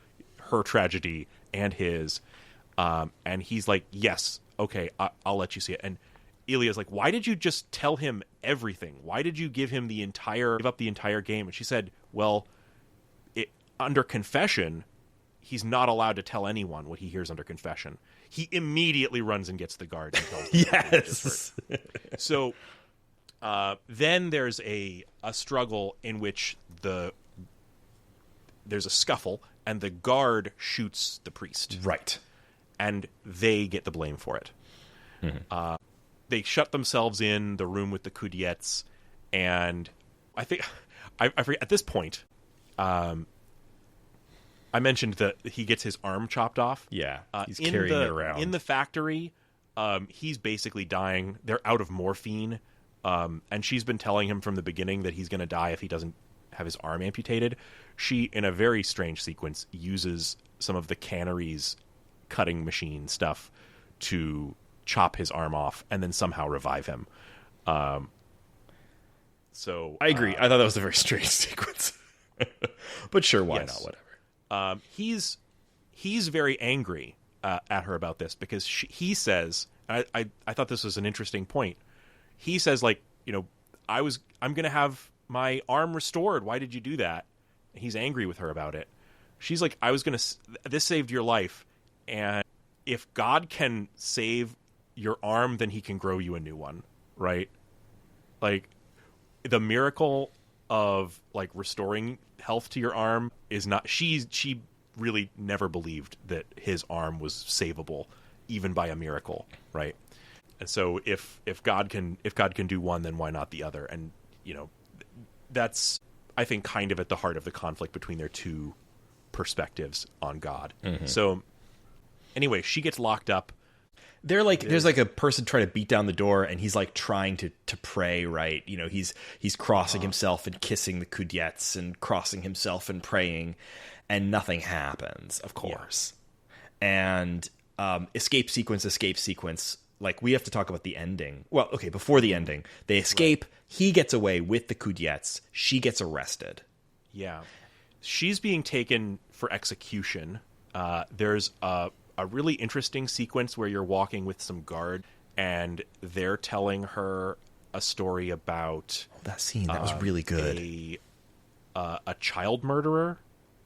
S2: her tragedy and his. And he's like, "Yes, okay, I'll let you see it." And Ilya's like, "Why did you just tell him everything? Why did you give up the entire game?" And she said, "Well, under confession, he's not allowed to tell anyone what he hears under confession." He immediately runs and gets the guard and tells them.
S1: Yes.
S2: So then there's a struggle in which there's a scuffle, and the guard shoots the priest.
S1: Right.
S2: And they get the blame for it. Mm-hmm. They shut themselves in the room with the Kudets, and I think I forget, at this point, I mentioned that he gets his arm chopped off.
S1: Yeah, he's carrying it around.
S2: In the factory, he's basically dying. They're out of morphine, and she's been telling him from the beginning that he's going to die if he doesn't have his arm amputated. She, in a very strange sequence, uses some of the cannery's cutting machine stuff to chop his arm off and then somehow revive him. So
S1: I agree. I thought that was a very strange sequence. But sure, why not? Whatever.
S2: He's very angry at her about this because he says, I thought this was an interesting point. He says, like, I'm going to have my arm restored. Why did you do that? And he's angry with her about it. She's like, this saved your life. And if God can save your arm, then he can grow you a new one, right? Like, the miracle of, like, restoring health to your arm is not... She really never believed that his arm was savable, even by a miracle, right? And so if God can do one, then why not the other? And, that's, I think, kind of at the heart of the conflict between their two perspectives on God. Mm-hmm. So... Anyway, she gets locked up.
S1: They're like, there's like a person trying to beat down the door, and he's like trying to pray, right? He's crossing himself and kissing the Kudets and crossing himself and praying, and nothing happens, of course. Yeah. And escape sequence. Like, we have to talk about the ending. Well, okay, before the ending, they escape. Right. He gets away with the Kudets. She gets arrested.
S2: Yeah, she's being taken for execution. There's a really interesting sequence where you're walking with some guard and they're telling her a story about
S1: that scene. That was really good.
S2: A child murderer,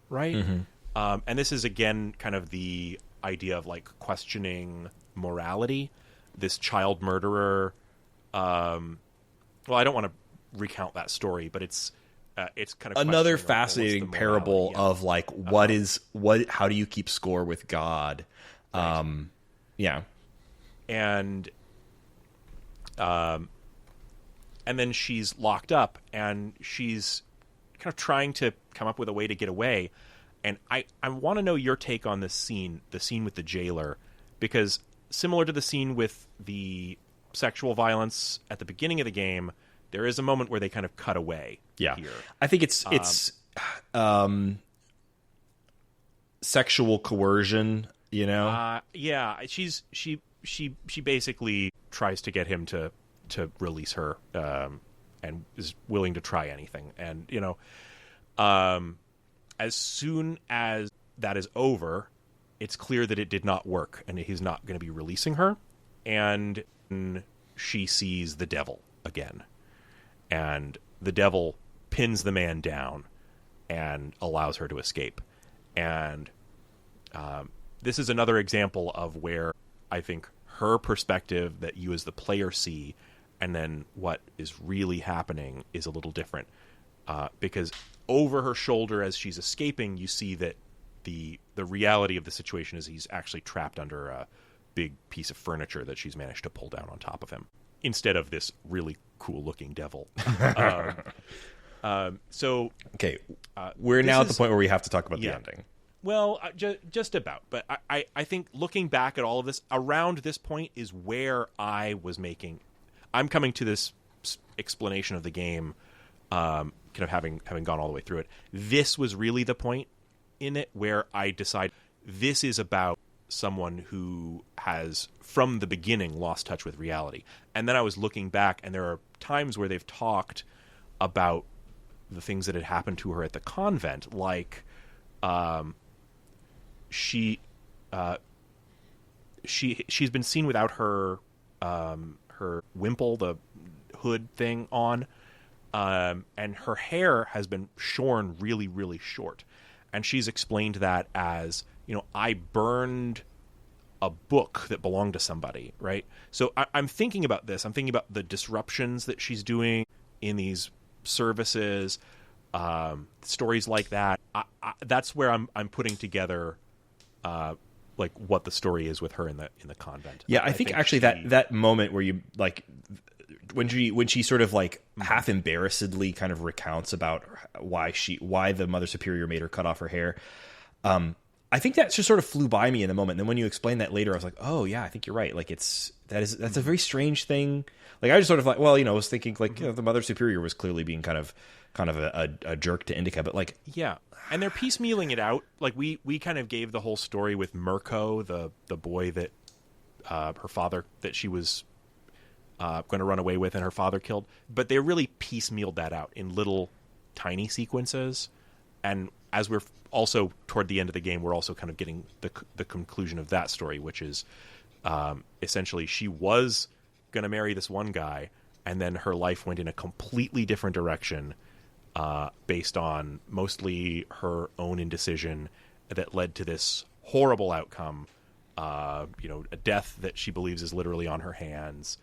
S2: right? Mm-hmm. And this is, again, kind of the idea of, like, questioning morality. This child murderer, well, I don't want to recount that story, but it's kind of
S1: another fascinating parable of, like, how do you keep score with God?
S2: Right.
S1: Yeah.
S2: And then she's locked up, and she's kind of trying to come up with a way to get away. And I want to know your take on this scene, the scene with the jailer, because similar to the scene with the sexual violence at the beginning of the game, there is a moment where they kind of cut away.
S1: Yeah,
S2: here.
S1: I think it's sexual coercion.
S2: Yeah, she basically tries to get him to release her, and is willing to try anything. And as soon as that is over, it's clear that it did not work, and he's not going to be releasing her. And she sees the devil again. And the devil pins the man down and allows her to escape. And this is another example of where I think her perspective that you as the player see and then what is really happening is a little different, because over her shoulder as she's escaping, you see that the reality of the situation is he's actually trapped under a big piece of furniture that she's managed to pull down on top of him, instead of this really cool looking devil. So
S1: okay, we're now at the point where we have to talk about the
S2: yeah.
S1: ending.
S2: Well, just about. But I think looking back at all of this, around this point is where I'm coming to this explanation of the game, kind of having gone all the way through it. This was really the point in it where I decide this is about someone who has, from the beginning, lost touch with reality. And then I was looking back, and there are times where they've talked about the things that had happened to her at the convent, like she's been seen without her wimple, the hood thing on, and her hair has been shorn really, really short. And she's explained that as, I burned a book that belonged to somebody, right? So I'm thinking about this. I'm thinking about the disruptions that she's doing in these services, stories like that. That's where I'm putting together like what the story is with her in the convent.
S1: Yeah, I think actually that moment where you like when she sort of like half embarrassedly kind of recounts about why the Mother Superior made her cut off her hair. I think that just sort of flew by me in the moment. And then when you explained that later, I was like, oh yeah, I think you're right. Like that's a very strange thing. Like I just sort of like, well, I was thinking like the Mother Superior was clearly being kind of a jerk to Indika, but like,
S2: yeah. And they're piecemealing it out. Like we kind of gave the whole story with Mirko, the boy that her father, that she was going to run away with and her father killed. But they really piecemealed that out in little tiny sequences. And as we're also toward the end of the game, we're also kind of getting the conclusion of that story, which is essentially she was going to marry this one guy, and then her life went in a completely different direction based on mostly her own indecision that led to this horrible outcome, a death that she believes is literally on her hands.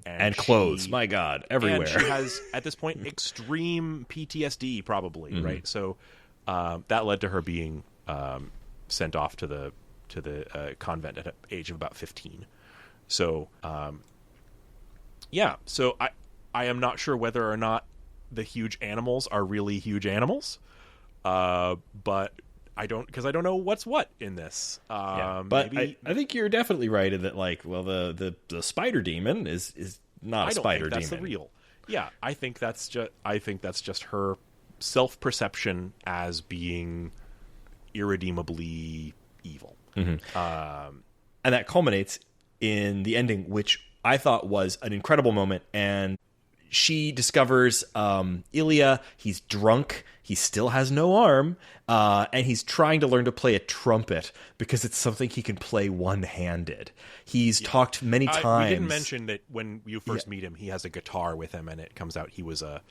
S1: And clothes, my God, everywhere.
S2: And she has, at this point, extreme PTSD, probably, right? So that led to her being sent off to the convent at an age of about 15. So, so I am not sure whether or not the huge animals are really huge animals, but I don't know what's what in this.
S1: But
S2: maybe,
S1: I think you're definitely right in that, like, well, the spider demon is not a spider demon.
S2: That's the real. Yeah, I think that's just her self-perception as being irredeemably evil.
S1: Mm-hmm. And that culminates in the ending, which I thought was an incredible moment. And she discovers Ilya. He's drunk. He still has no arm. And he's trying to learn to play a trumpet because it's something he can play one-handed. He's talked many times.
S2: We didn't mention that when you first meet him, he has a guitar with him, and it comes out he was a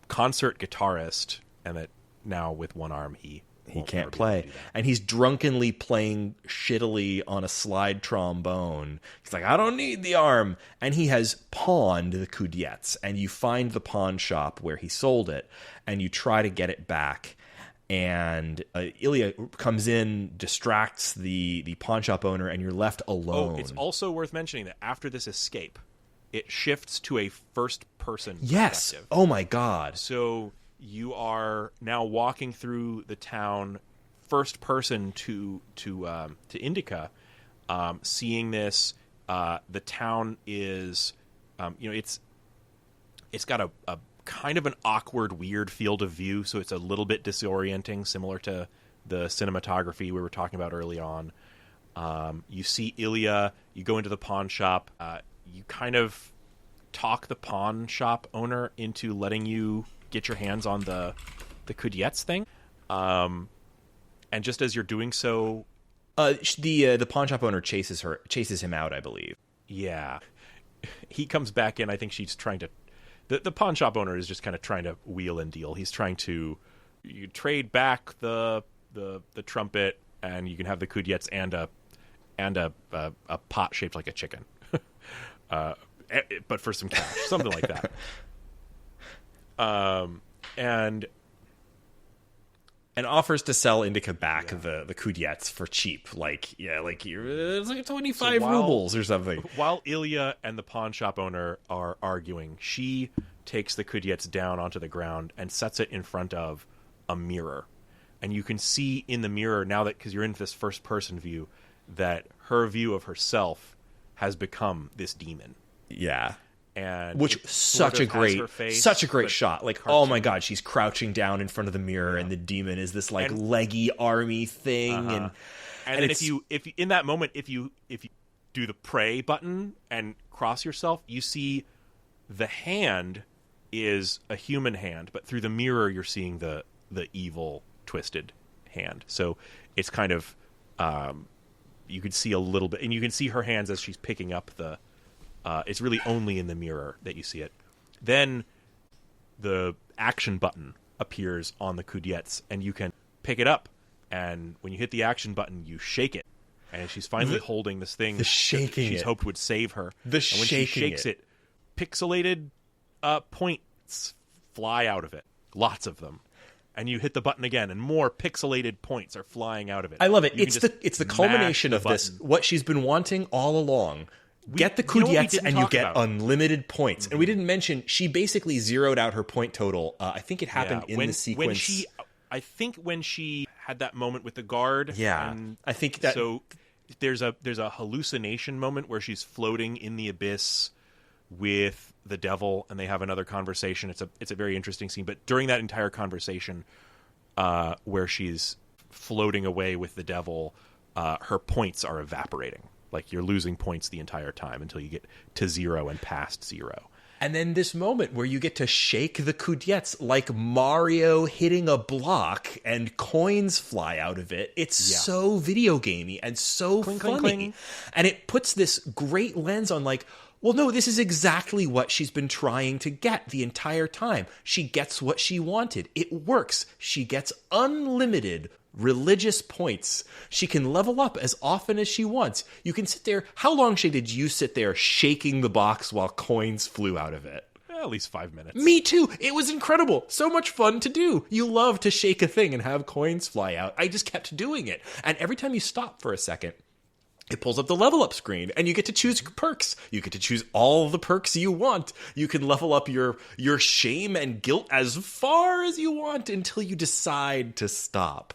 S2: concert guitarist, and that now with one arm he
S1: can't play. And he's drunkenly playing shittily on a slide trombone. He's like, I don't need the arm. And he has pawned the Kudyets. And you find the pawn shop where he sold it, and you try to get it back. And Ilya comes in, distracts the pawn shop owner, and you're left alone.
S2: Oh, it's also worth mentioning that after this escape, it shifts to a first-person
S1: yes.
S2: perspective.
S1: Oh, my God.
S2: So you are now walking through the town, first person to Indika, seeing this. The town is, it's got a kind of an awkward, weird field of view, so it's a little bit disorienting, similar to the cinematography we were talking about early on. You see Ilya, you go into the pawn shop, you kind of talk the pawn shop owner into letting you get your hands on the Kudyets thing. And just as you're doing so...
S1: the pawn shop owner chases him out, I believe.
S2: Yeah. He comes back in, I think she's trying to... The pawn shop owner is just kind of trying to wheel and deal. He's trying to trade back the trumpet, and you can have the Kudyets and a pot shaped like a chicken. but for some cash, something like that. And
S1: offers to sell Indika back the Kudets for cheap. It's like 25 rubles or something.
S2: While Ilya and the pawn shop owner are arguing, she takes the Kudets down onto the ground and sets it in front of a mirror. And you can see in the mirror, now that, because you're in this first-person view, that her view of herself has become this demon.
S1: Yeah.
S2: And
S1: which such a great shot. Like, oh my god, she's crouching down in front of the mirror, and the demon is this like leggy army thing, and
S2: then if you in that moment, if you do the pray button and cross yourself, you see the hand is a human hand, but through the mirror you're seeing the evil twisted hand. So it's kind of you could see a little bit, and you can see her hands as she's picking up the. It's really only in the mirror that you see it. Then the action button appears on the Kudets, and you can pick it up. And when you hit the action button, you shake it. And she's finally holding this thing that she's hoped would save her. And when she shakes it, pixelated points fly out of it. Lots of them. And you hit the button again, and more pixelated points are flying out of it.
S1: I love it. It's the culmination of this, what she's been wanting all along. Get the Kudets and you get unlimited points. And we didn't mention, she basically zeroed out her point total. I think it happened in the sequence.
S2: I think when she had that moment with the guard.
S1: Yeah, I think that.
S2: So there's a hallucination moment where she's floating in the abyss with the devil, and they have another conversation. It's a very interesting scene. But during that entire conversation, where she's floating away with the devil, her points are evaporating. Like, you're losing points the entire time until you get to 0 and past 0.
S1: And then this moment where you get to shake the Kudets like Mario hitting a block and coins fly out of it. It's so video gamey and so funny. Cling, cling. And it puts this great lens on, like, well, no, this is exactly what she's been trying to get the entire time. She gets what she wanted. It works. She gets unlimited religious points. She can level up as often as she wants. You can sit there. How long, Shay, did you sit there shaking the box while coins flew out of it?
S2: At least 5 minutes.
S1: Me too. It was incredible. So much fun to do. You love to shake a thing and have coins fly out. I just kept doing it. And every time you stop for a second, it pulls up the level up screen, and you get to choose perks. You get to choose all the perks you want. You can level up your shame and guilt as far as you want until you decide to stop.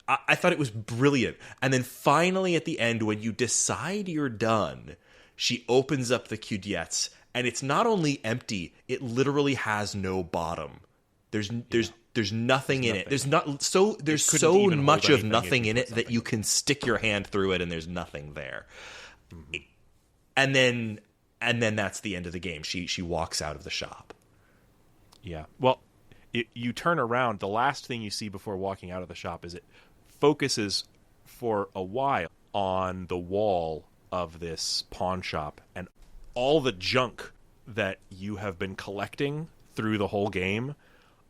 S1: I thought it was brilliant. And then finally at the end, when you decide you're done, she opens up the Kudets, and it's not only empty, it literally has no bottom. There's nothing in it. There's so much of nothing in it that you can stick your hand through it and there's nothing there. Mm-hmm. And then that's the end of the game. She walks out of the shop.
S2: Yeah. Well, you turn around. The last thing you see before walking out of the shop is it focuses for a while on the wall of this pawn shop, and all the junk that you have been collecting through the whole game,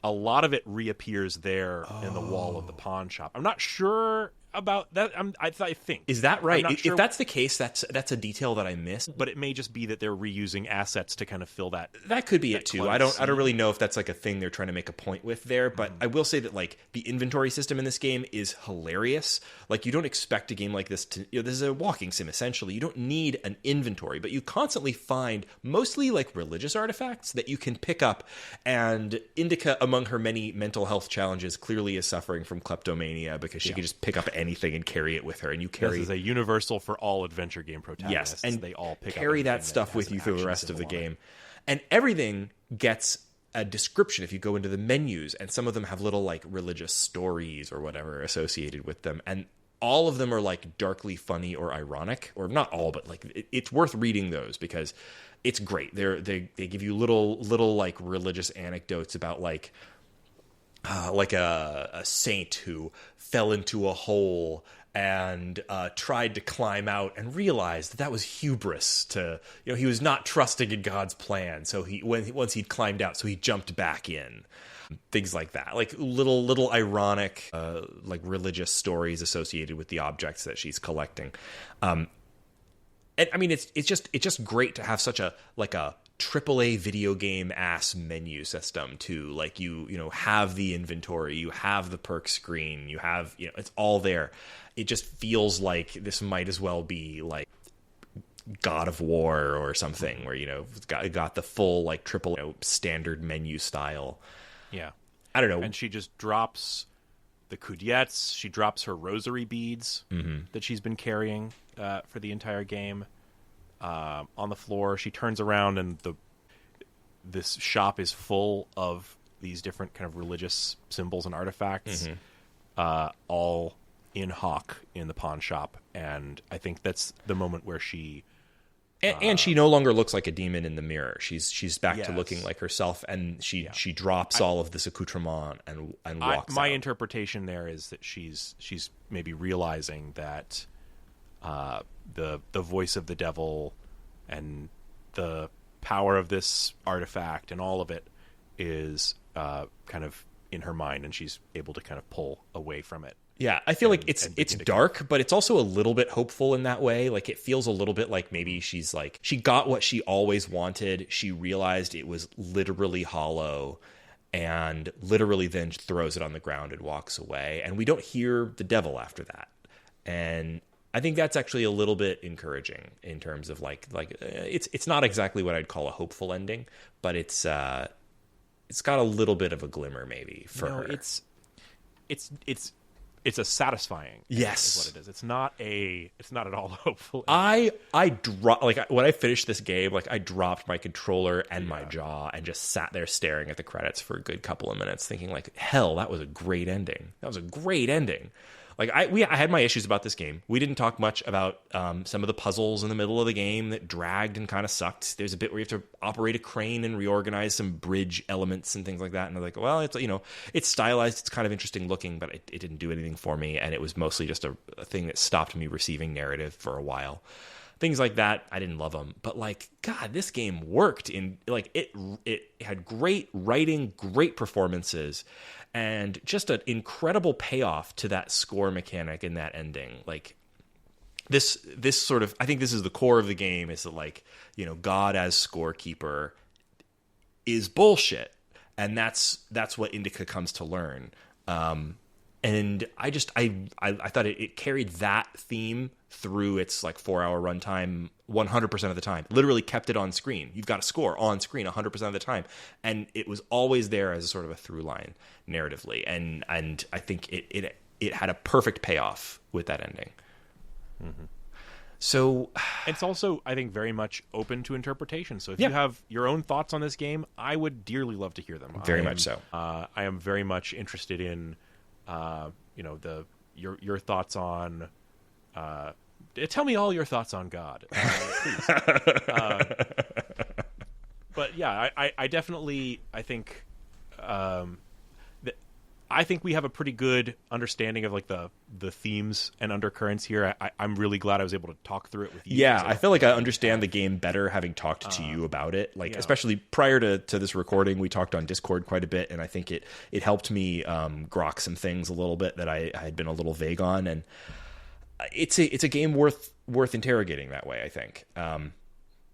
S2: a lot of it reappears there in the wall of the pawn shop. I'm not sure about that. I think.
S1: Is that right? If that's the case, that's a detail that I missed.
S2: But it may just be that they're reusing assets to kind of fill that.
S1: That could be it too. I don't really know if that's like a thing they're trying to make a point with there. But I will say that like the inventory system in this game is hilarious. Like, you don't expect a game like this to. This is a walking sim essentially. You don't need an inventory, but you constantly find mostly like religious artifacts that you can pick up. And Indika, among her many mental health challenges, clearly is suffering from kleptomania because she can just pick up anything and carry it with her, and you carry.
S2: This is a universal for all adventure game protagonists.
S1: Yes, and
S2: they all
S1: carry that stuff with you through the rest of the game, and everything gets a description if you go into the menus, and some of them have little like religious stories or whatever associated with them, and all of them are like darkly funny or ironic, or not all, but like it's worth reading those because it's great. They give you little like religious anecdotes about like a saint who fell into a hole and tried to climb out and realized that was hubris. He was not trusting in God's plan. So once he'd climbed out, so he jumped back in. Things like that, like little ironic, like religious stories associated with the objects that she's collecting. And I mean, it's just great to have such a AAA video game ass menu system too. Like you have the inventory, you have the perk screen, you have, it's all there. It just feels like this might as well be like God of War or something where, it's got the full like triple standard menu style.
S2: Yeah.
S1: I don't know.
S2: And she just drops the coudettes. She drops her rosary beads that she's been carrying for the entire game on the floor. She turns around and this shop is full of these different kind of religious symbols and artifacts, all in hock in the pawn shop. And I think that's the moment where she...
S1: And she no longer looks like a demon in the mirror. She's back
S2: Yes.
S1: to looking like herself, and she drops all of this accoutrement and walks
S2: my
S1: out.
S2: interpretation there is that she's maybe realizing that the voice of the devil and the power of this artifact and all of it is kind of in her mind, and she's able to kind of pull away from it.
S1: Yeah, I feel like it's dark, but it's also a little bit hopeful in that way. Like it feels a little bit like maybe she's like, she got what she always wanted. She realized it was literally hollow and literally then throws it on the ground and walks away. And we don't hear the devil after that. And I think that's actually a little bit encouraging in terms of like it's not exactly what I'd call a hopeful ending, but it's got a little bit of a glimmer maybe for her.
S2: It's a satisfying.
S1: Yes,
S2: is what it is. It's not at all hopeful.
S1: I dropped when I finished this game, like I dropped my controller and my jaw and just sat there staring at the credits for a good couple of minutes, thinking like, hell, that was a great ending. That was a great ending. Like I had my issues about this game. We didn't talk much about some of the puzzles in the middle of the game that dragged and kind of sucked. There's a bit where you have to operate a crane and reorganize some bridge elements and things like that. And I was like, well, it's stylized, it's kind of interesting looking, but it didn't do anything for me. And it was mostly just a thing that stopped me receiving narrative for a while. Things like that, I didn't love them. But like, God, this game worked in like it had great writing, great performances, and just an incredible payoff to that score mechanic in that ending. Like this sort of, I think this is the core of the game, is that like, God as scorekeeper is bullshit. And that's what Indika comes to learn. And I thought it carried that theme through its like 4-hour runtime 100% of the time. Literally kept it on screen. You've got a score on screen 100% of the time, and it was always there as a sort of a through line narratively. And I think it had a perfect payoff with that ending. Mm-hmm. So
S2: it's also, I think, very much open to interpretation. So if you have your own thoughts on this game, I would dearly love to hear them.
S1: Very much so.
S2: I am very much interested in your thoughts on tell me all your thoughts on God, please. But yeah, I definitely think I think we have a pretty good understanding of like the themes and undercurrents here. I'm really glad I was able to talk through it with you.
S1: Yeah, I feel like I understand the game better having talked to you about it. Like, especially prior to this recording, we talked on Discord quite a bit, and I think it helped me grok some things a little bit that I had been a little vague on. And it's a game worth interrogating that way, I think.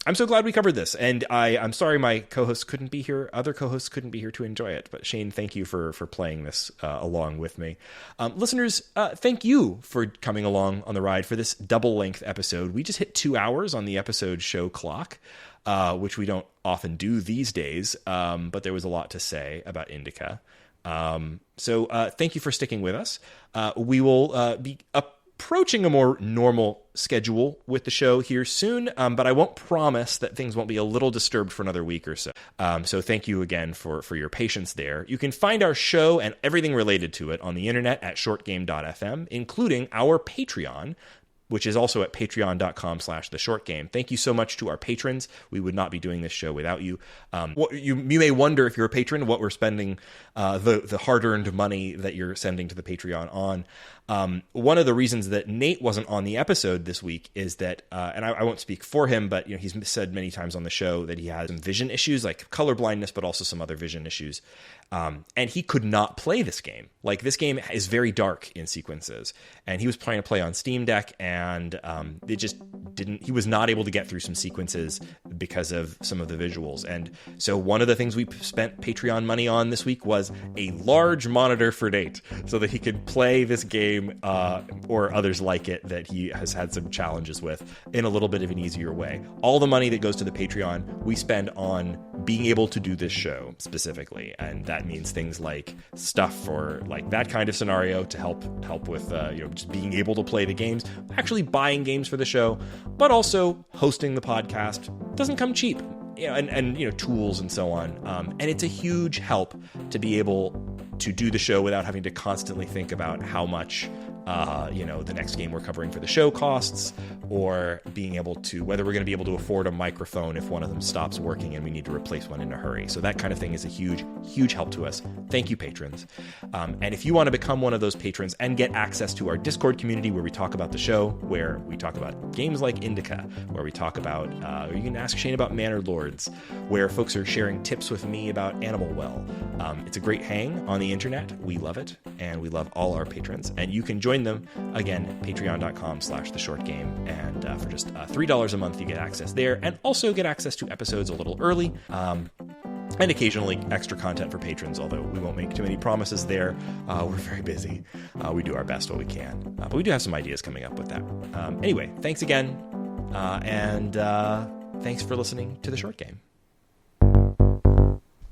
S1: I'm so glad we covered this, and I'm sorry my co-hosts couldn't be here. Other co-hosts couldn't be here to enjoy it, but Shane, thank you for playing this along with me. Listeners, thank you for coming along on the ride for this double-length episode. We just hit 2 hours on the episode show clock, which we don't often do these days, but there was a lot to say about Indika. So thank you for sticking with us. We will be approaching a more normal schedule with the show here soon, but I won't promise that things won't be a little disturbed for another week or so. So thank you again for your patience there. You can find our show and everything related to it on the internet at shortgame.fm, including our Patreon, which is also at patreon.com/theshortgame. Thank you so much to our patrons. We would not be doing this show without you. You may wonder, if you're a patron, what we're spending the hard-earned money that you're sending to the Patreon on. One of the reasons that Nate wasn't on the episode this week is that, and I won't speak for him, but he's said many times on the show that he has some vision issues, like color blindness, but also some other vision issues. And he could not play this game. Like, this game is very dark in sequences, and he was trying to play on Steam Deck, and and it just didn't. He was not able to get through some sequences because of some of the visuals. And so one of the things we spent Patreon money on this week was a large monitor for Nate, so that he could play this game or others like it that he has had some challenges with in a little bit of an easier way. All the money that goes to the Patreon we spend on being able to do this show specifically, and that means things like stuff for like that kind of scenario to help with just being able to play the games, actually buying games for the show, but also hosting the podcast doesn't come cheap. And tools and so on. And it's a huge help to be able to do the show without having to constantly think about how much the next game we're covering for the show costs, or being able to, whether we're going to be able to afford a microphone if one of them stops working and we need to replace one in a hurry. So that kind of thing is a huge, huge help to us. Thank you, patrons. And if you want to become one of those patrons and get access to our Discord community where we talk about the show, where we talk about games like Indika, where we talk about, you can ask Shane about Manor Lords, where folks are sharing tips with me about Animal Well. It's a great hang on the internet. We love it, and we love all our patrons. And you can join them, again, patreon.com/theshortgame. And for just $3 a month, you get access there, and also get access to episodes a little early, and occasionally extra content for patrons, although we won't make too many promises there. We're very busy. We do our best while we can. But we do have some ideas coming up with that. Anyway, thanks again, and thanks for listening to The Short Game.